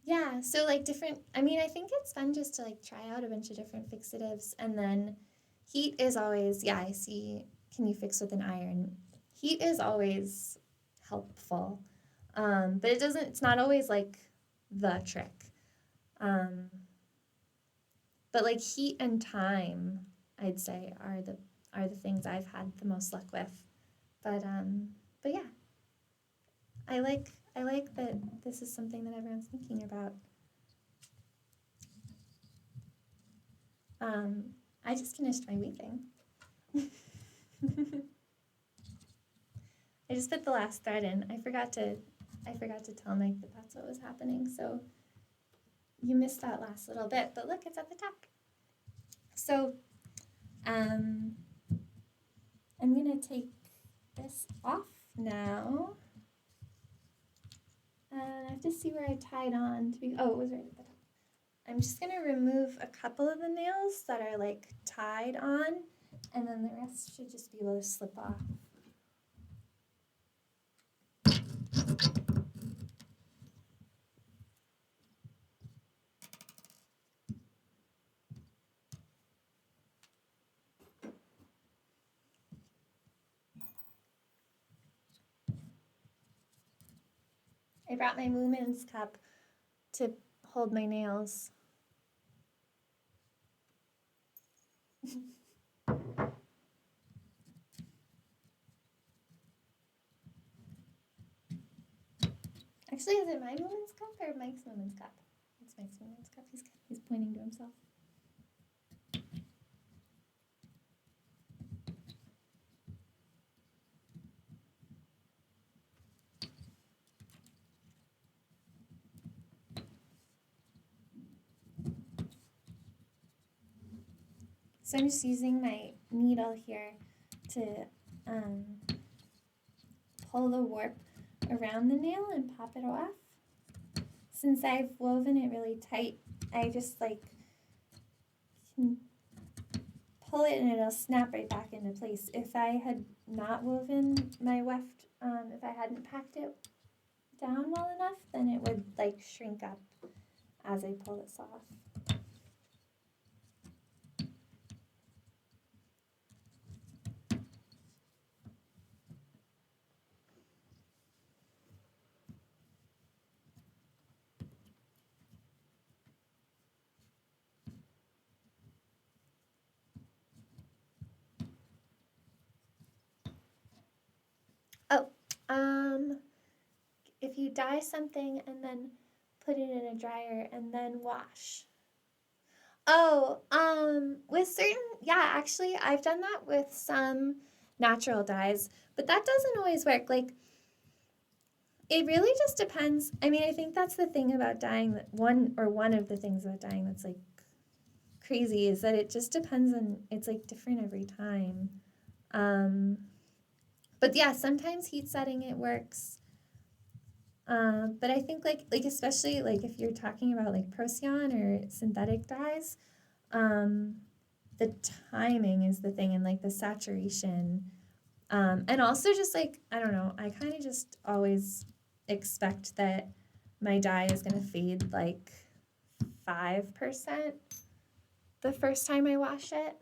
yeah, so like different, I mean, I think it's fun just to like try out a bunch of different fixatives. And then heat is always, yeah, I see, can you fix with an iron? Heat is always helpful. But it's not always like the trick. But like heat and time, I'd say are the things I've had the most luck with. But yeah, I like that this is something that everyone's thinking about. I just finished my weaving. I just put the last thread in. I forgot to tell Mike that that's what was happening. So you missed that last little bit, but look, it's at the top. So I'm gonna take this off now. And I have to see where I tied on to be, oh, it was right at the top. I'm just gonna remove a couple of the nails that are like tied on, and then the rest should just be able to slip off. I brought my Moomin's cup to hold my nails. Actually, is it my Moomin's cup or Mike's Moomin's cup? It's Mike's Moomin's cup. He's pointing to himself. So I'm just using my needle here to pull the warp around the nail and pop it off. Since I've woven it really tight, I just like can pull it and it'll snap right back into place. If I had not woven my weft, if I hadn't packed it down well enough, then it would like shrink up as I pull this off. If you dye something and then put it in a dryer and then wash. Oh, with certain, yeah, actually, I've done that with some natural dyes, but that doesn't always work. Like, it really just depends. I mean, I think that's the thing about dyeing, that one of the things about dyeing that's like crazy is that it just depends on, it's like different every time. But yeah, sometimes heat setting it works. But I think like especially like if you're talking about like Procyon or synthetic dyes, the timing is the thing, and like the saturation. And also just like, I don't know, I kind of just always expect that my dye is going to fade like 5% the first time I wash it.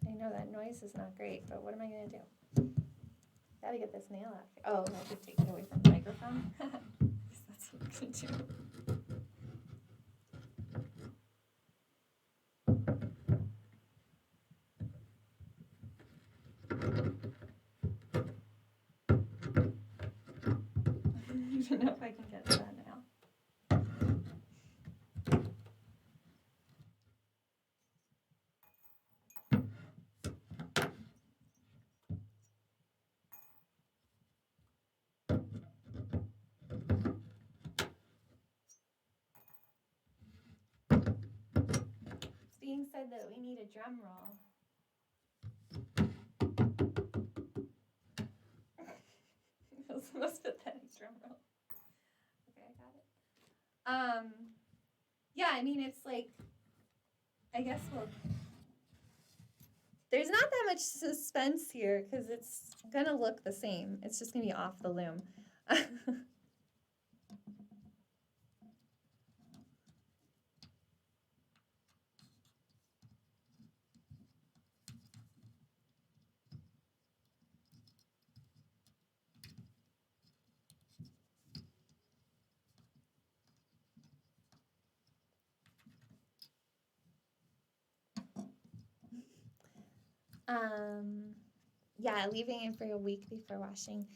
I know that noise is not great, but what am I going to do? Gotta get this nail out here. Oh, I could take it away from the microphone. That's what I'm going to do. I don't know if I can get to that now. It's being said that we need a drum roll. It was the most pathetic drum roll. Okay, I got it. Yeah, I mean, it's like, I guess there's not that much suspense here because it's gonna look the same. It's just gonna be off the loom. Yeah, leaving it for a week before washing.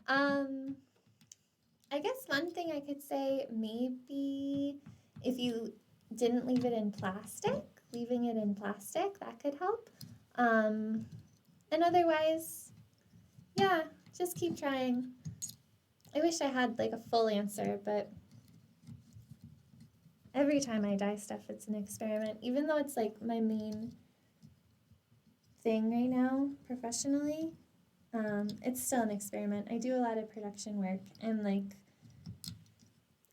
I guess one thing I could say, maybe if you didn't leave it in plastic, leaving it in plastic, that could help. And otherwise, yeah, just keep trying. I wish I had like a full answer, but every time I dye stuff, it's an experiment. Even though it's like my main thing right now professionally, it's still an experiment. I do a lot of production work, and like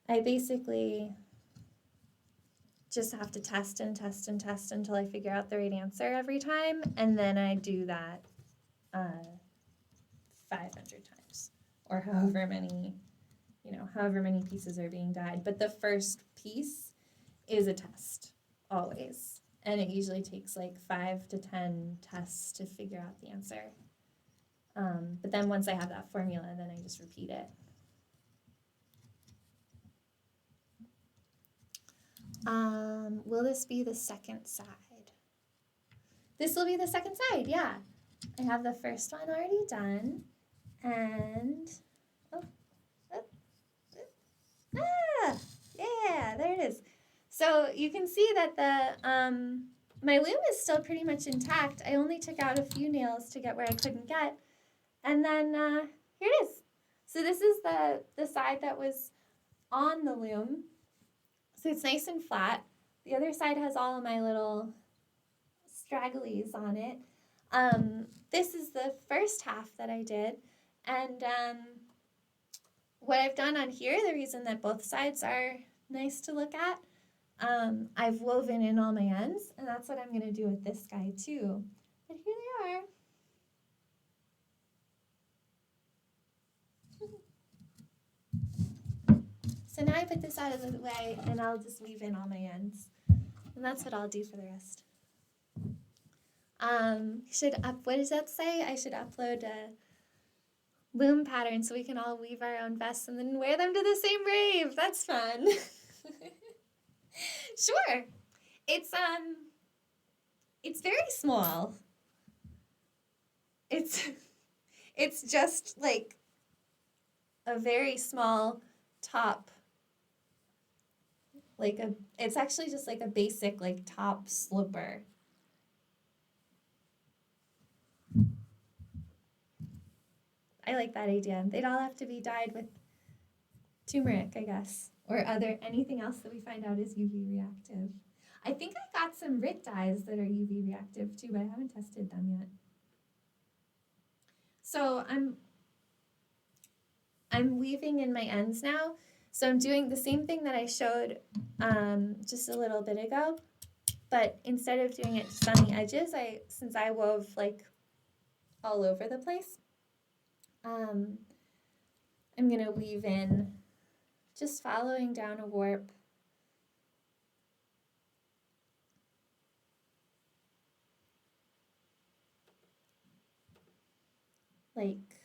I basically just have to test and test and test until I figure out the right answer every time, and then I do that 500 times, or however many pieces are being dyed. But the first piece is a test, always. And it usually takes like 5 to 10 tests to figure out the answer. But then once I have that formula, then I just repeat it. Will this be the second side? This will be the second side, yeah. I have the first one already done. And, yeah, there it is. So you can see that the my loom is still pretty much intact. I only took out a few nails to get where I couldn't get. And then here it is. So this is the side that was on the loom. So it's nice and flat. The other side has all of my little stragglies on it. This is the first half that I did. And what I've done on here, the reason that both sides are nice to look at, I've woven in all my ends, and that's what I'm going to do with this guy too. But here they are. So now I put this out of the way, and I'll just weave in all my ends. And that's what I'll do for the rest. What does that say? I should upload a loom pattern so we can all weave our own vests and then wear them to the same rave. That's fun. Sure. It's very small. It's just like a very small top. It's actually just like a basic like top sloper. I like that idea. They'd all have to be dyed with turmeric, I guess, or anything else that we find out is UV reactive. I think I got some RIT dyes that are UV reactive too, but I haven't tested them yet. So I'm weaving in my ends now. So I'm doing the same thing that I showed just a little bit ago, but instead of doing it just on the edges, since I wove like all over the place, I'm gonna weave in just following down a warp. Like,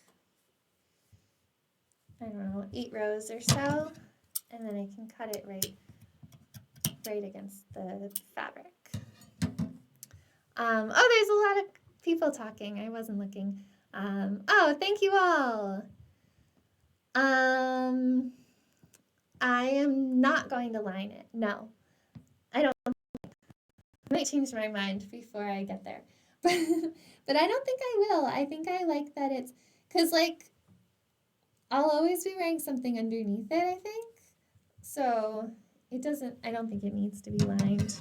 I don't know, 8 rows or so, and then I can cut it right against the fabric. Oh, there's a lot of people talking. I wasn't looking. Oh, thank you all. I am not going to line it. No, I don't. I might change my mind before I get there, but I don't think I will. I think I like that it's, because like I'll always be wearing something underneath it, I think. So it doesn't, I don't think it needs to be lined.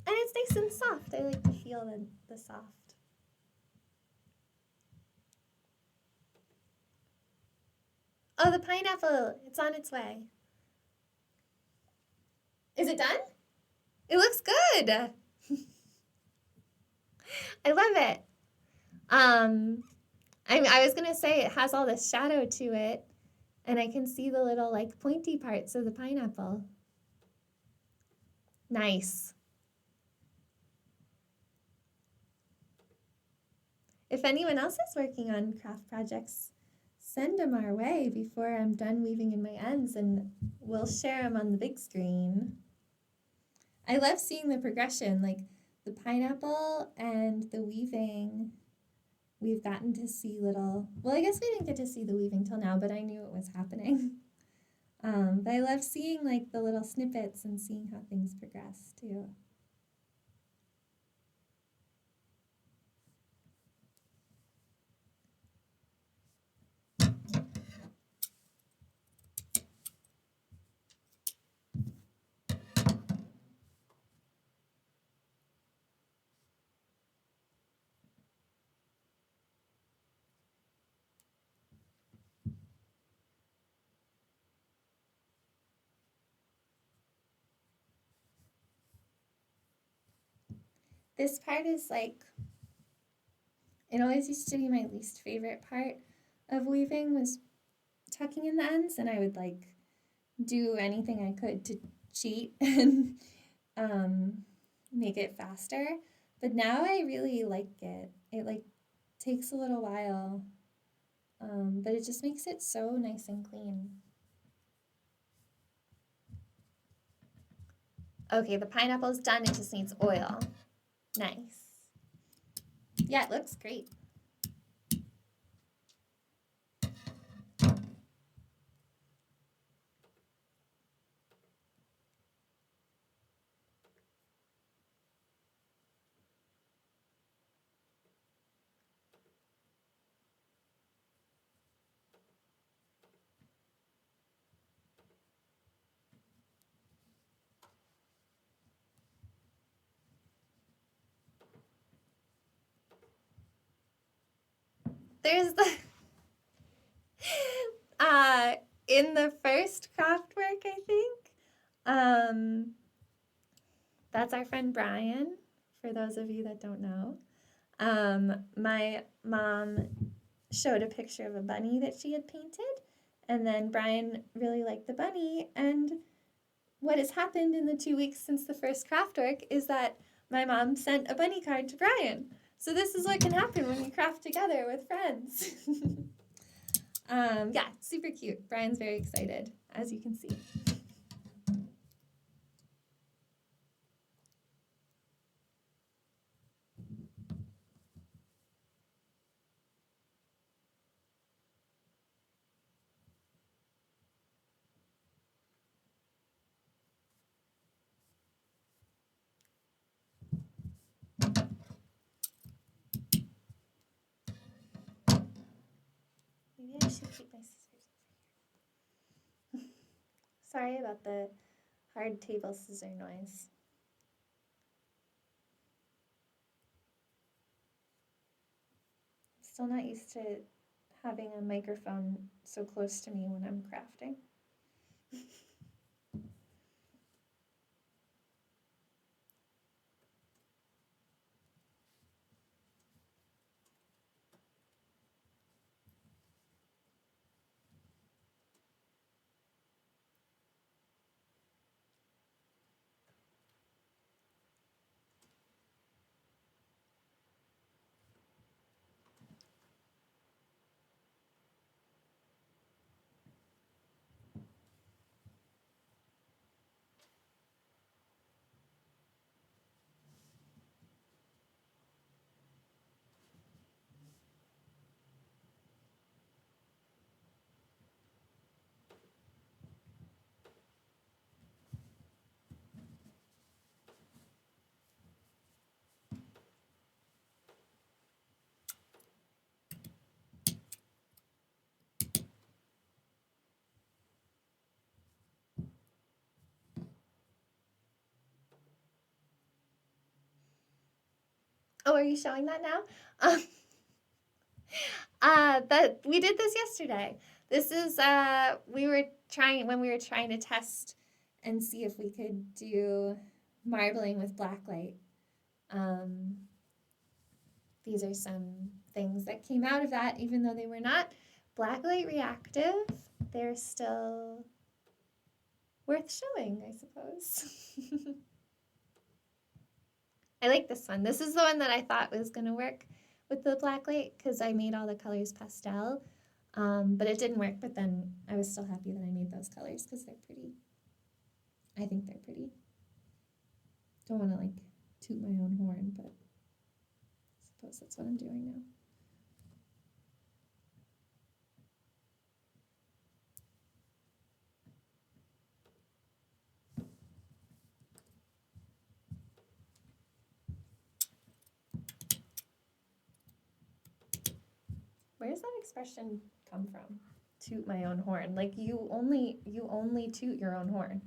And it's nice and soft. I like to feel the soft. Oh, the pineapple, it's on its way. Is it done? It looks good. I love it. I was gonna say it has all this shadow to it, and I can see the little like pointy parts of the pineapple. Nice. If anyone else is working on craft projects, send them our way before I'm done weaving in my ends, and we'll share them on the big screen. I love seeing the progression, like the pineapple and the weaving. We've gotten to see little, well, I guess we didn't get to see the weaving till now, but I knew it was happening. But I love seeing like the little snippets and seeing how things progress too. This part is like, it always used to be my least favorite part of weaving was tucking in the ends, and I would like do anything I could to cheat and make it faster. But now I really like it. It like takes a little while, but it just makes it so nice and clean. Okay, the pineapple's done. It just needs oil. Nice. Yeah, it looks great. There's the in the first craft work, I think. That's our friend Brian, for those of you that don't know. My mom showed a picture of a bunny that she had painted, and then Brian really liked the bunny, and what has happened in the 2 weeks since the first craft work is that my mom sent a bunny card to Brian. So this is what can happen when you craft together with friends. Yeah, super cute. Brian's very excited, as you can see. Maybe I should keep my scissors over here. Sorry about the hard table scissor noise. Still not used to having a microphone so close to me when I'm crafting. Oh, are you showing that now? That we did this yesterday. This is we were trying to test and see if we could do marbling with blacklight. These are some things that came out of that, even though they were not blacklight reactive. They're still worth showing, I suppose. I like this one. This is the one that I thought was going to work with the blacklight because I made all the colors pastel, but it didn't work. But then I was still happy that I made those colors because they're pretty. I think they're pretty. Don't want to like toot my own horn, but I suppose that's what I'm doing now. Where does that expression come from? Toot my own horn. Like you only toot your own horn.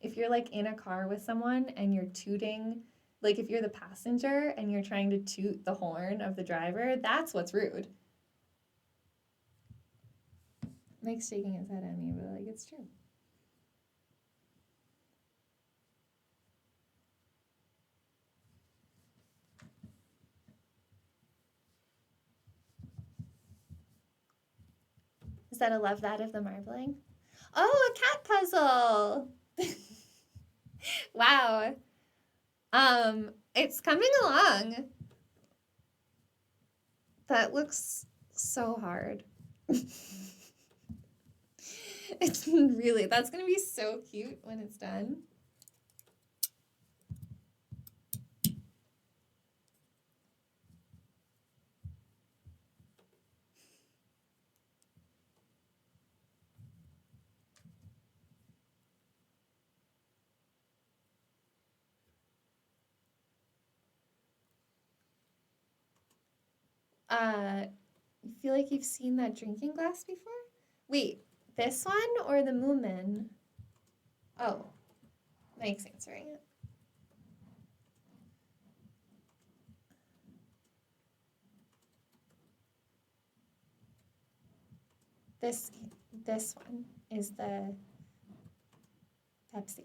If you're like in a car with someone and you're tooting, like if you're the passenger and you're trying to toot the horn of the driver, that's what's rude. Mike's shaking his head at me, but like it's true. Is that a love that of the marbling? Oh, a cat puzzle. Wow. It's coming along. That looks so hard. It's really, that's gonna be so cute when it's done. You feel like you've seen that drinking glass before? Wait, this one or the Moomin? Oh, Mike's answering it. This one is the Pepsi.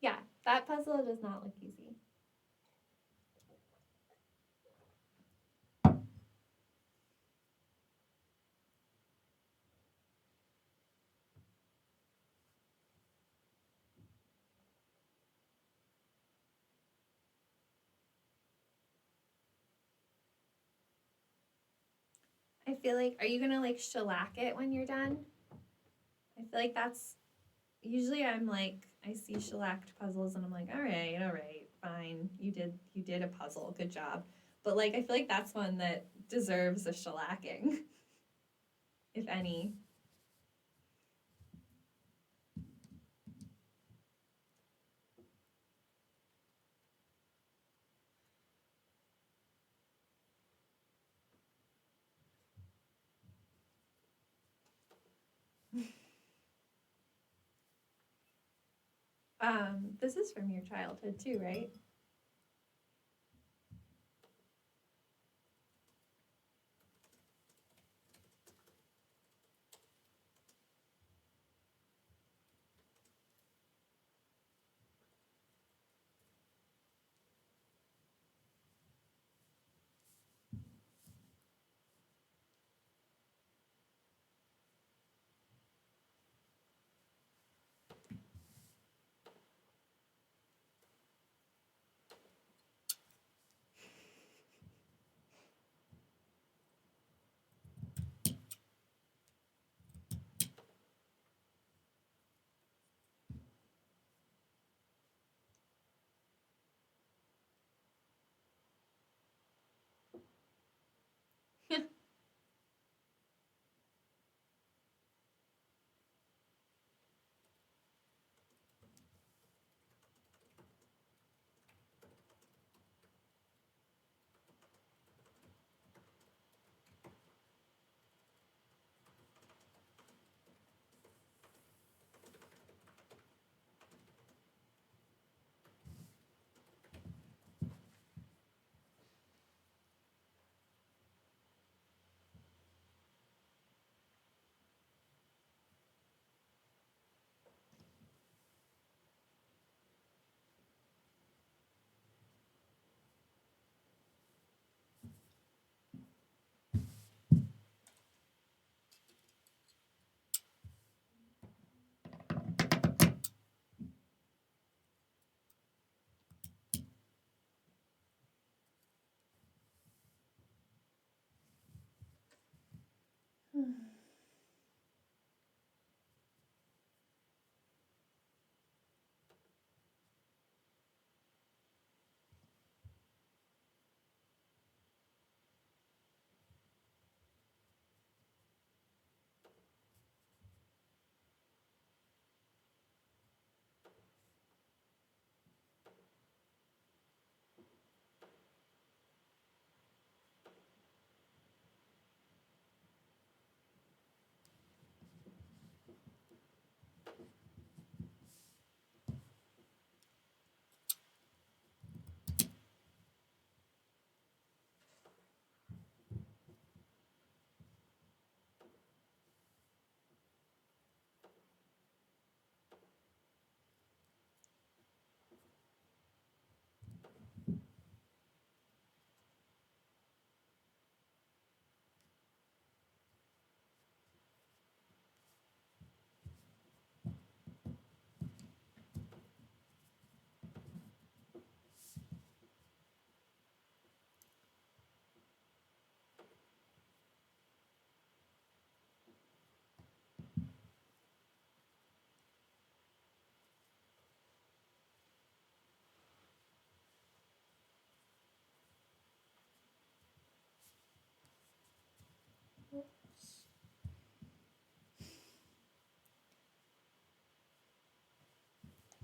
Yeah, that puzzle does not look easy. I feel like, are you gonna like shellac it when you're done? I feel like that's, usually I'm like, I see shellacked puzzles and I'm like, all right. fine. You did a puzzle. Good job. But like, I feel like that's one that deserves a shellacking, if any. This is from your childhood too, right?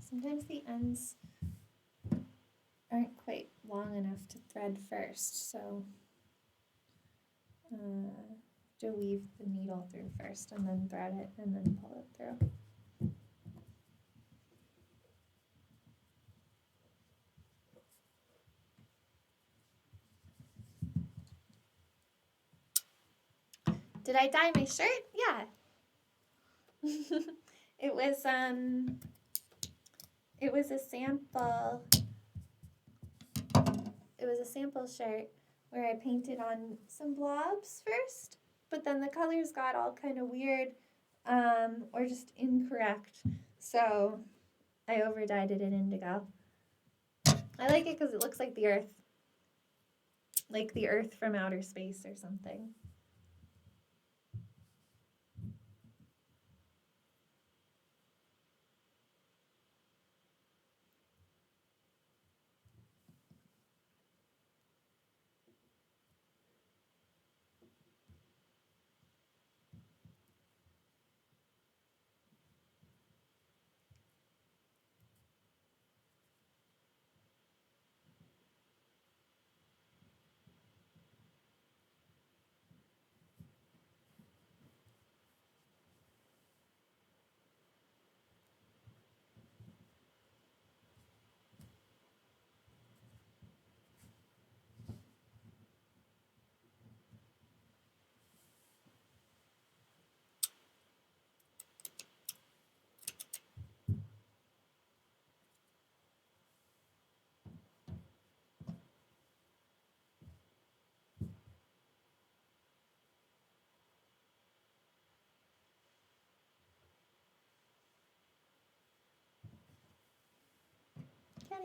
Sometimes the ends aren't quite long enough to thread first, so to weave the needle through first and then thread it and then pull it through. Did I dye my shirt? Yeah. It was a sample. It was a sample shirt where I painted on some blobs first, but then the colors got all kind of weird or just incorrect. So I over dyed it in indigo. I like it because it looks like the earth from outer space or something.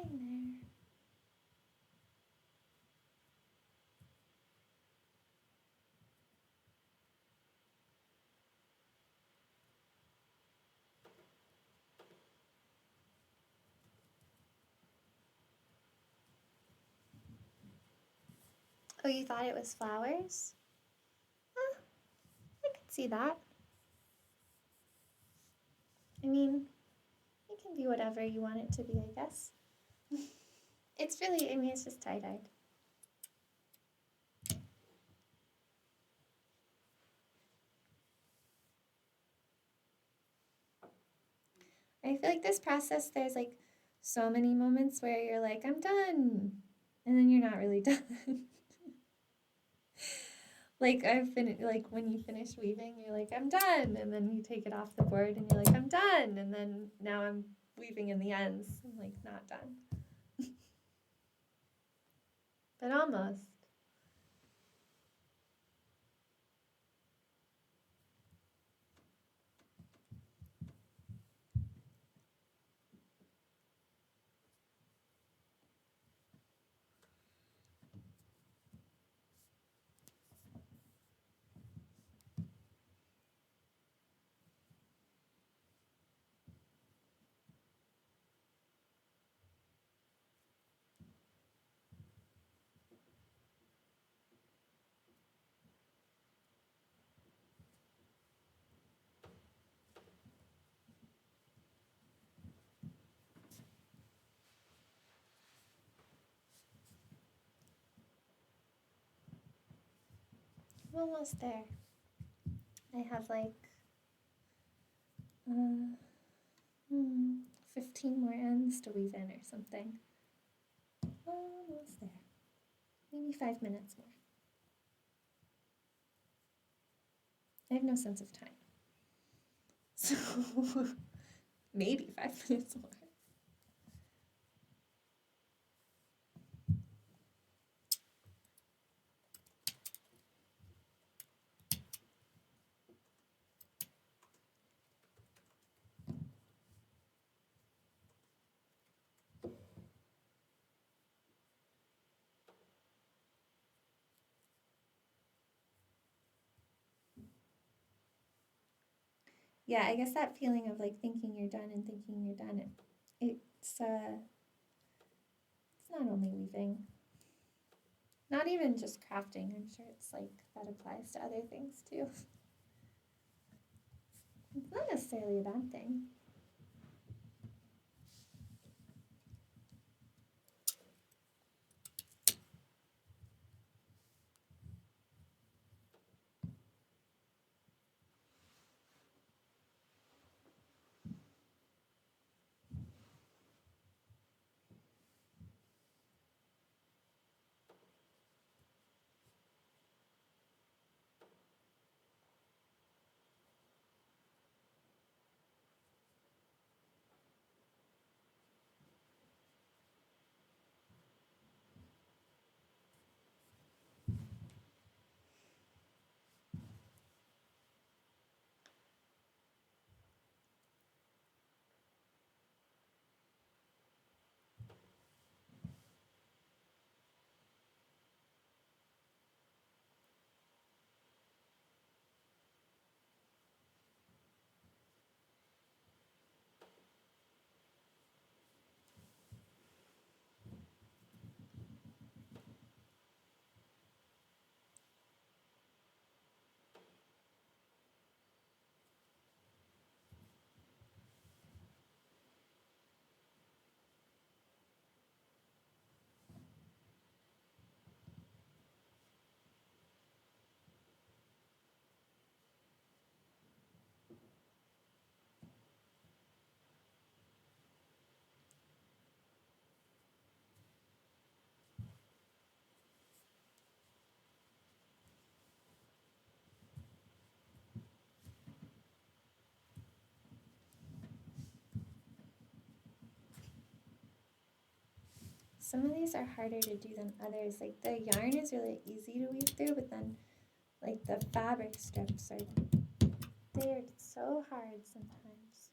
getting there. Oh, you thought it was flowers? I could see that. I mean, it can be whatever you want it to be, I guess. It's really, I mean, it's just tie-dyed. I feel like this process, there's like so many moments where you're like, I'm done. And then you're not really done. Like like when you finish weaving, you're like, I'm done. And then you take it off the board and you're like, I'm done. And then now I'm weaving in the ends. I'm like, not done. But almost. I'm almost there. I have like 15 more ends to weave in or something. Almost there. Maybe 5 minutes more. I have no sense of time. So maybe 5 minutes more. Yeah, I guess that feeling of like thinking you're done and thinking you're done, it's not only weaving, not even just crafting. I'm sure it's like that applies to other things too. It's not necessarily a bad thing. Some of these are harder to do than others. Like the yarn is really easy to weave through, but then like the fabric strips they're so hard sometimes.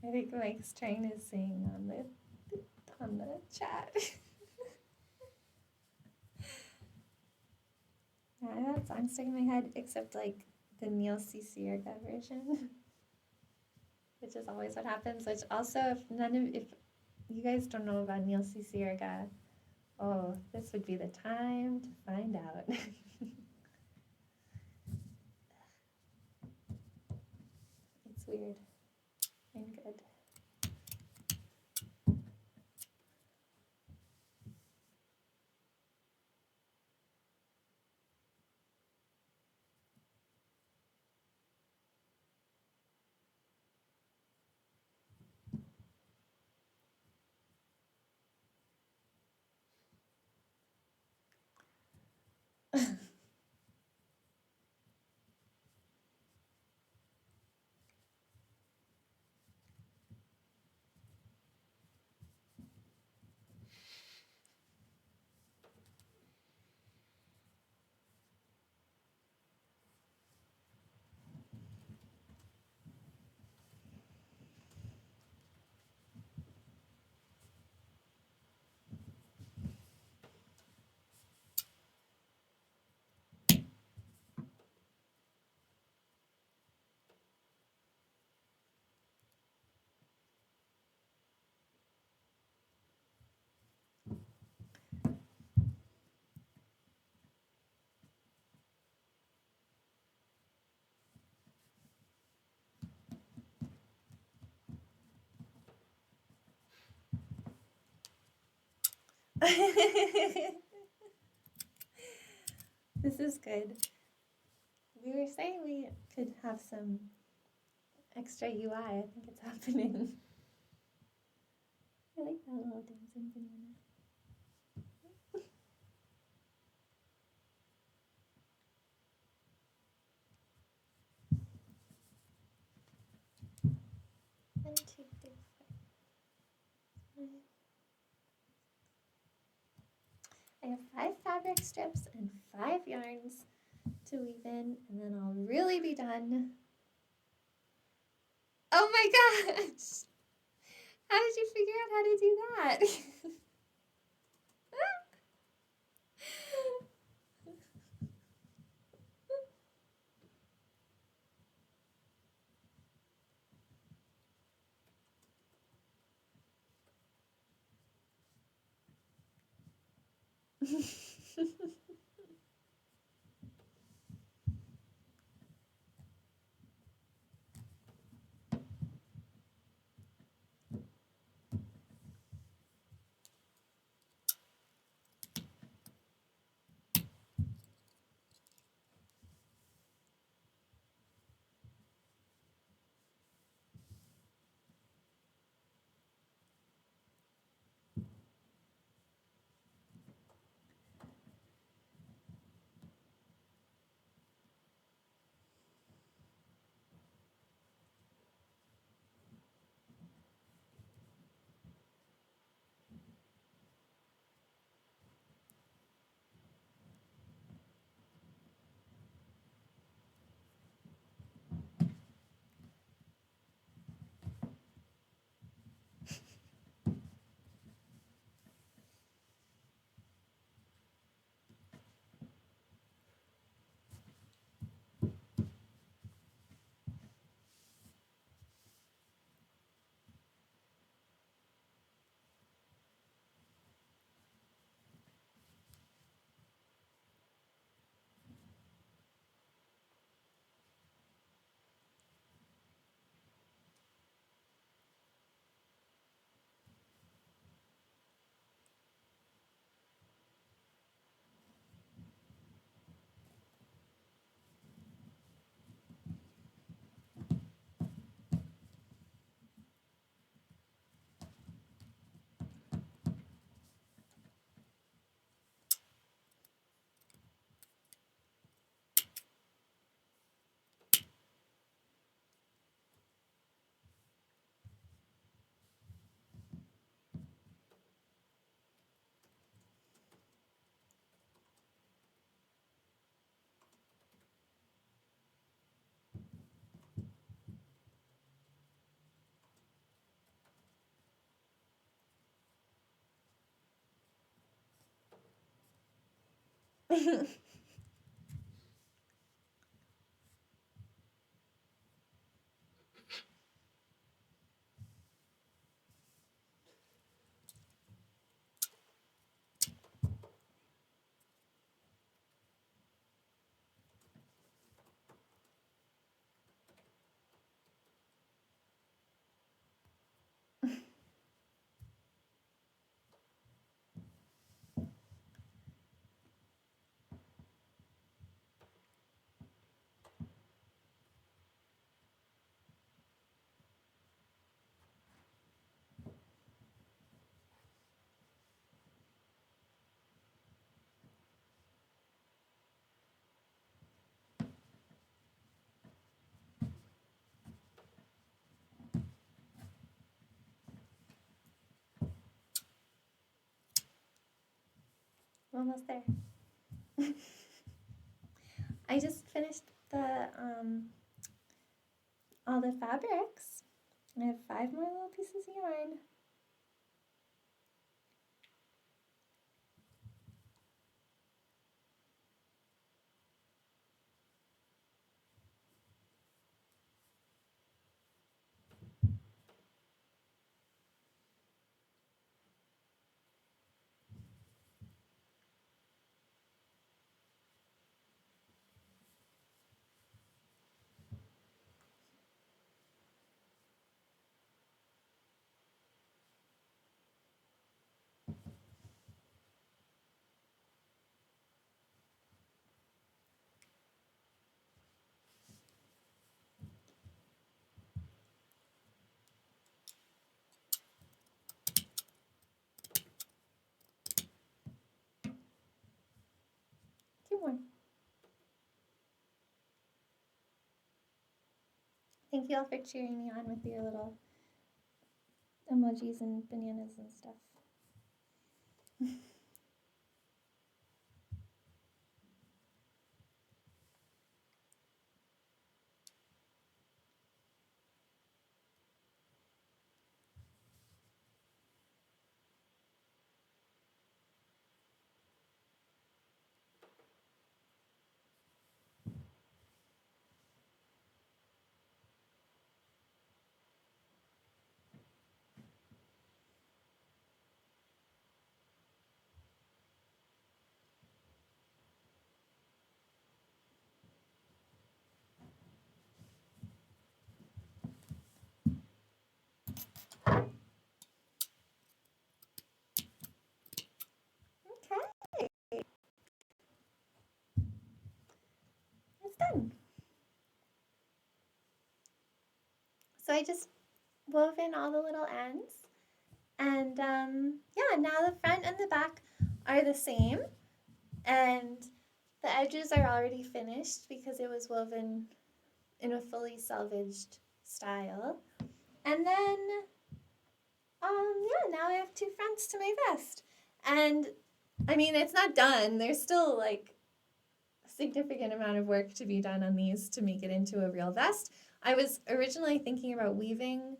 I think Mike's trying to sing on the chat. Yeah, that song stuck in my head, except like the Neil C. Sierra version, which is always what happens. Which also, if you guys don't know about Neil C. Sierra, oh, this would be the time to find out. It's weird and good. This is good. We were saying we could have some extra UI. I think it's happening. I like that little dancing banana. One, two, three, four, five. I have 5 fabric strips and 5 yarns to weave in, and then I'll really be done. Oh my gosh! How did you figure out how to do that? Almost there. I just finished the all the fabrics. I have 5 more little pieces of yarn. Two more. Thank you all for cheering me on with your little emojis and bananas and stuff. Okay. It's done. So I just wove in all the little ends. And yeah, now the front and the back are the same. And the edges are already finished because it was woven in a fully selvaged style. And then, yeah, now I have 2 fronts to my vest. And I mean, it's not done. There's still like a significant amount of work to be done on these to make it into a real vest. I was originally thinking about weaving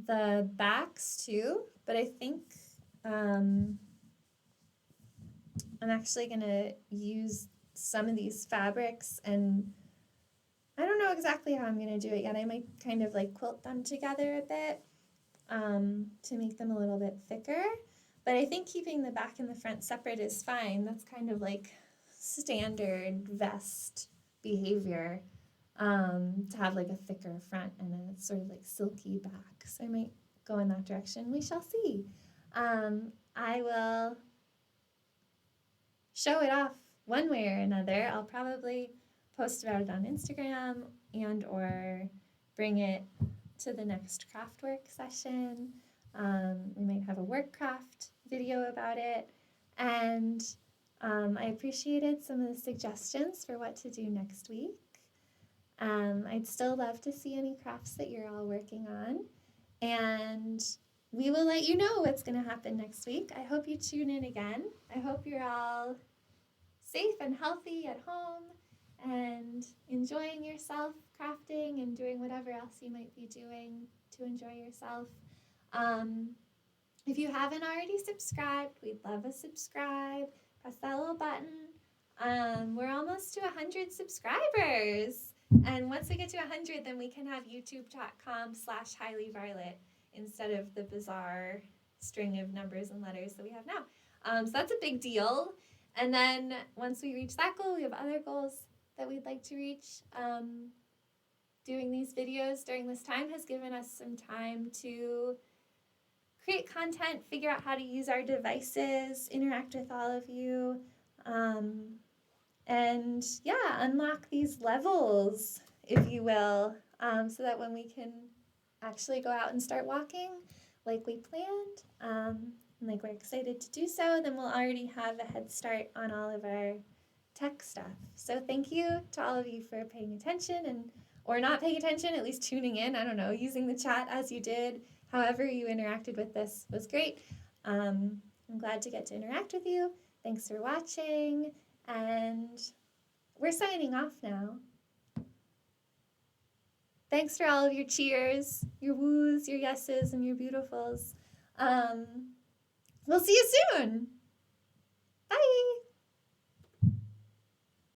the backs too, but I think I'm actually going to use some of these fabrics, and I don't know exactly how I'm going to do it yet. I might kind of like quilt them together a bit to make them a little bit thicker. But I think keeping the back and the front separate is fine. That's kind of like standard vest behavior, to have like a thicker front and a sort of like silky back. So I might go in that direction. We shall see. I will show it off one way or another. I'll probably post about it on Instagram and or bring it to the next craftwork session. We might have a work craft video about it. And I appreciated some of the suggestions for what to do next week. I'd still love to see any crafts that you're all working on. And we will let you know what's going to happen next week. I hope you tune in again. I hope you're all safe and healthy at home and enjoying yourself, crafting and doing whatever else you might be doing to enjoy yourself. If you haven't already subscribed, we'd love a subscribe. Press that little button. We're almost to 100 subscribers. And once we get to 100, then we can have youtube.com/Highley Varlet instead of the bizarre string of numbers and letters that we have now. So that's a big deal. And then once we reach that goal, we have other goals that we'd like to reach. Doing these videos during this time has given us some time to create content, figure out how to use our devices, interact with all of you, and yeah, unlock these levels, if you will, so that when we can actually go out and start walking like we planned, and like we're excited to do so, then we'll already have a head start on all of our tech stuff. So thank you to all of you for paying attention or not paying attention, at least tuning in, I don't know, using the chat as you did. However you interacted with this was great. I'm glad to get to interact with you. Thanks for watching, and we're signing off now. Thanks for all of your cheers, your woos, your yeses, and your beautifuls. We'll see you soon.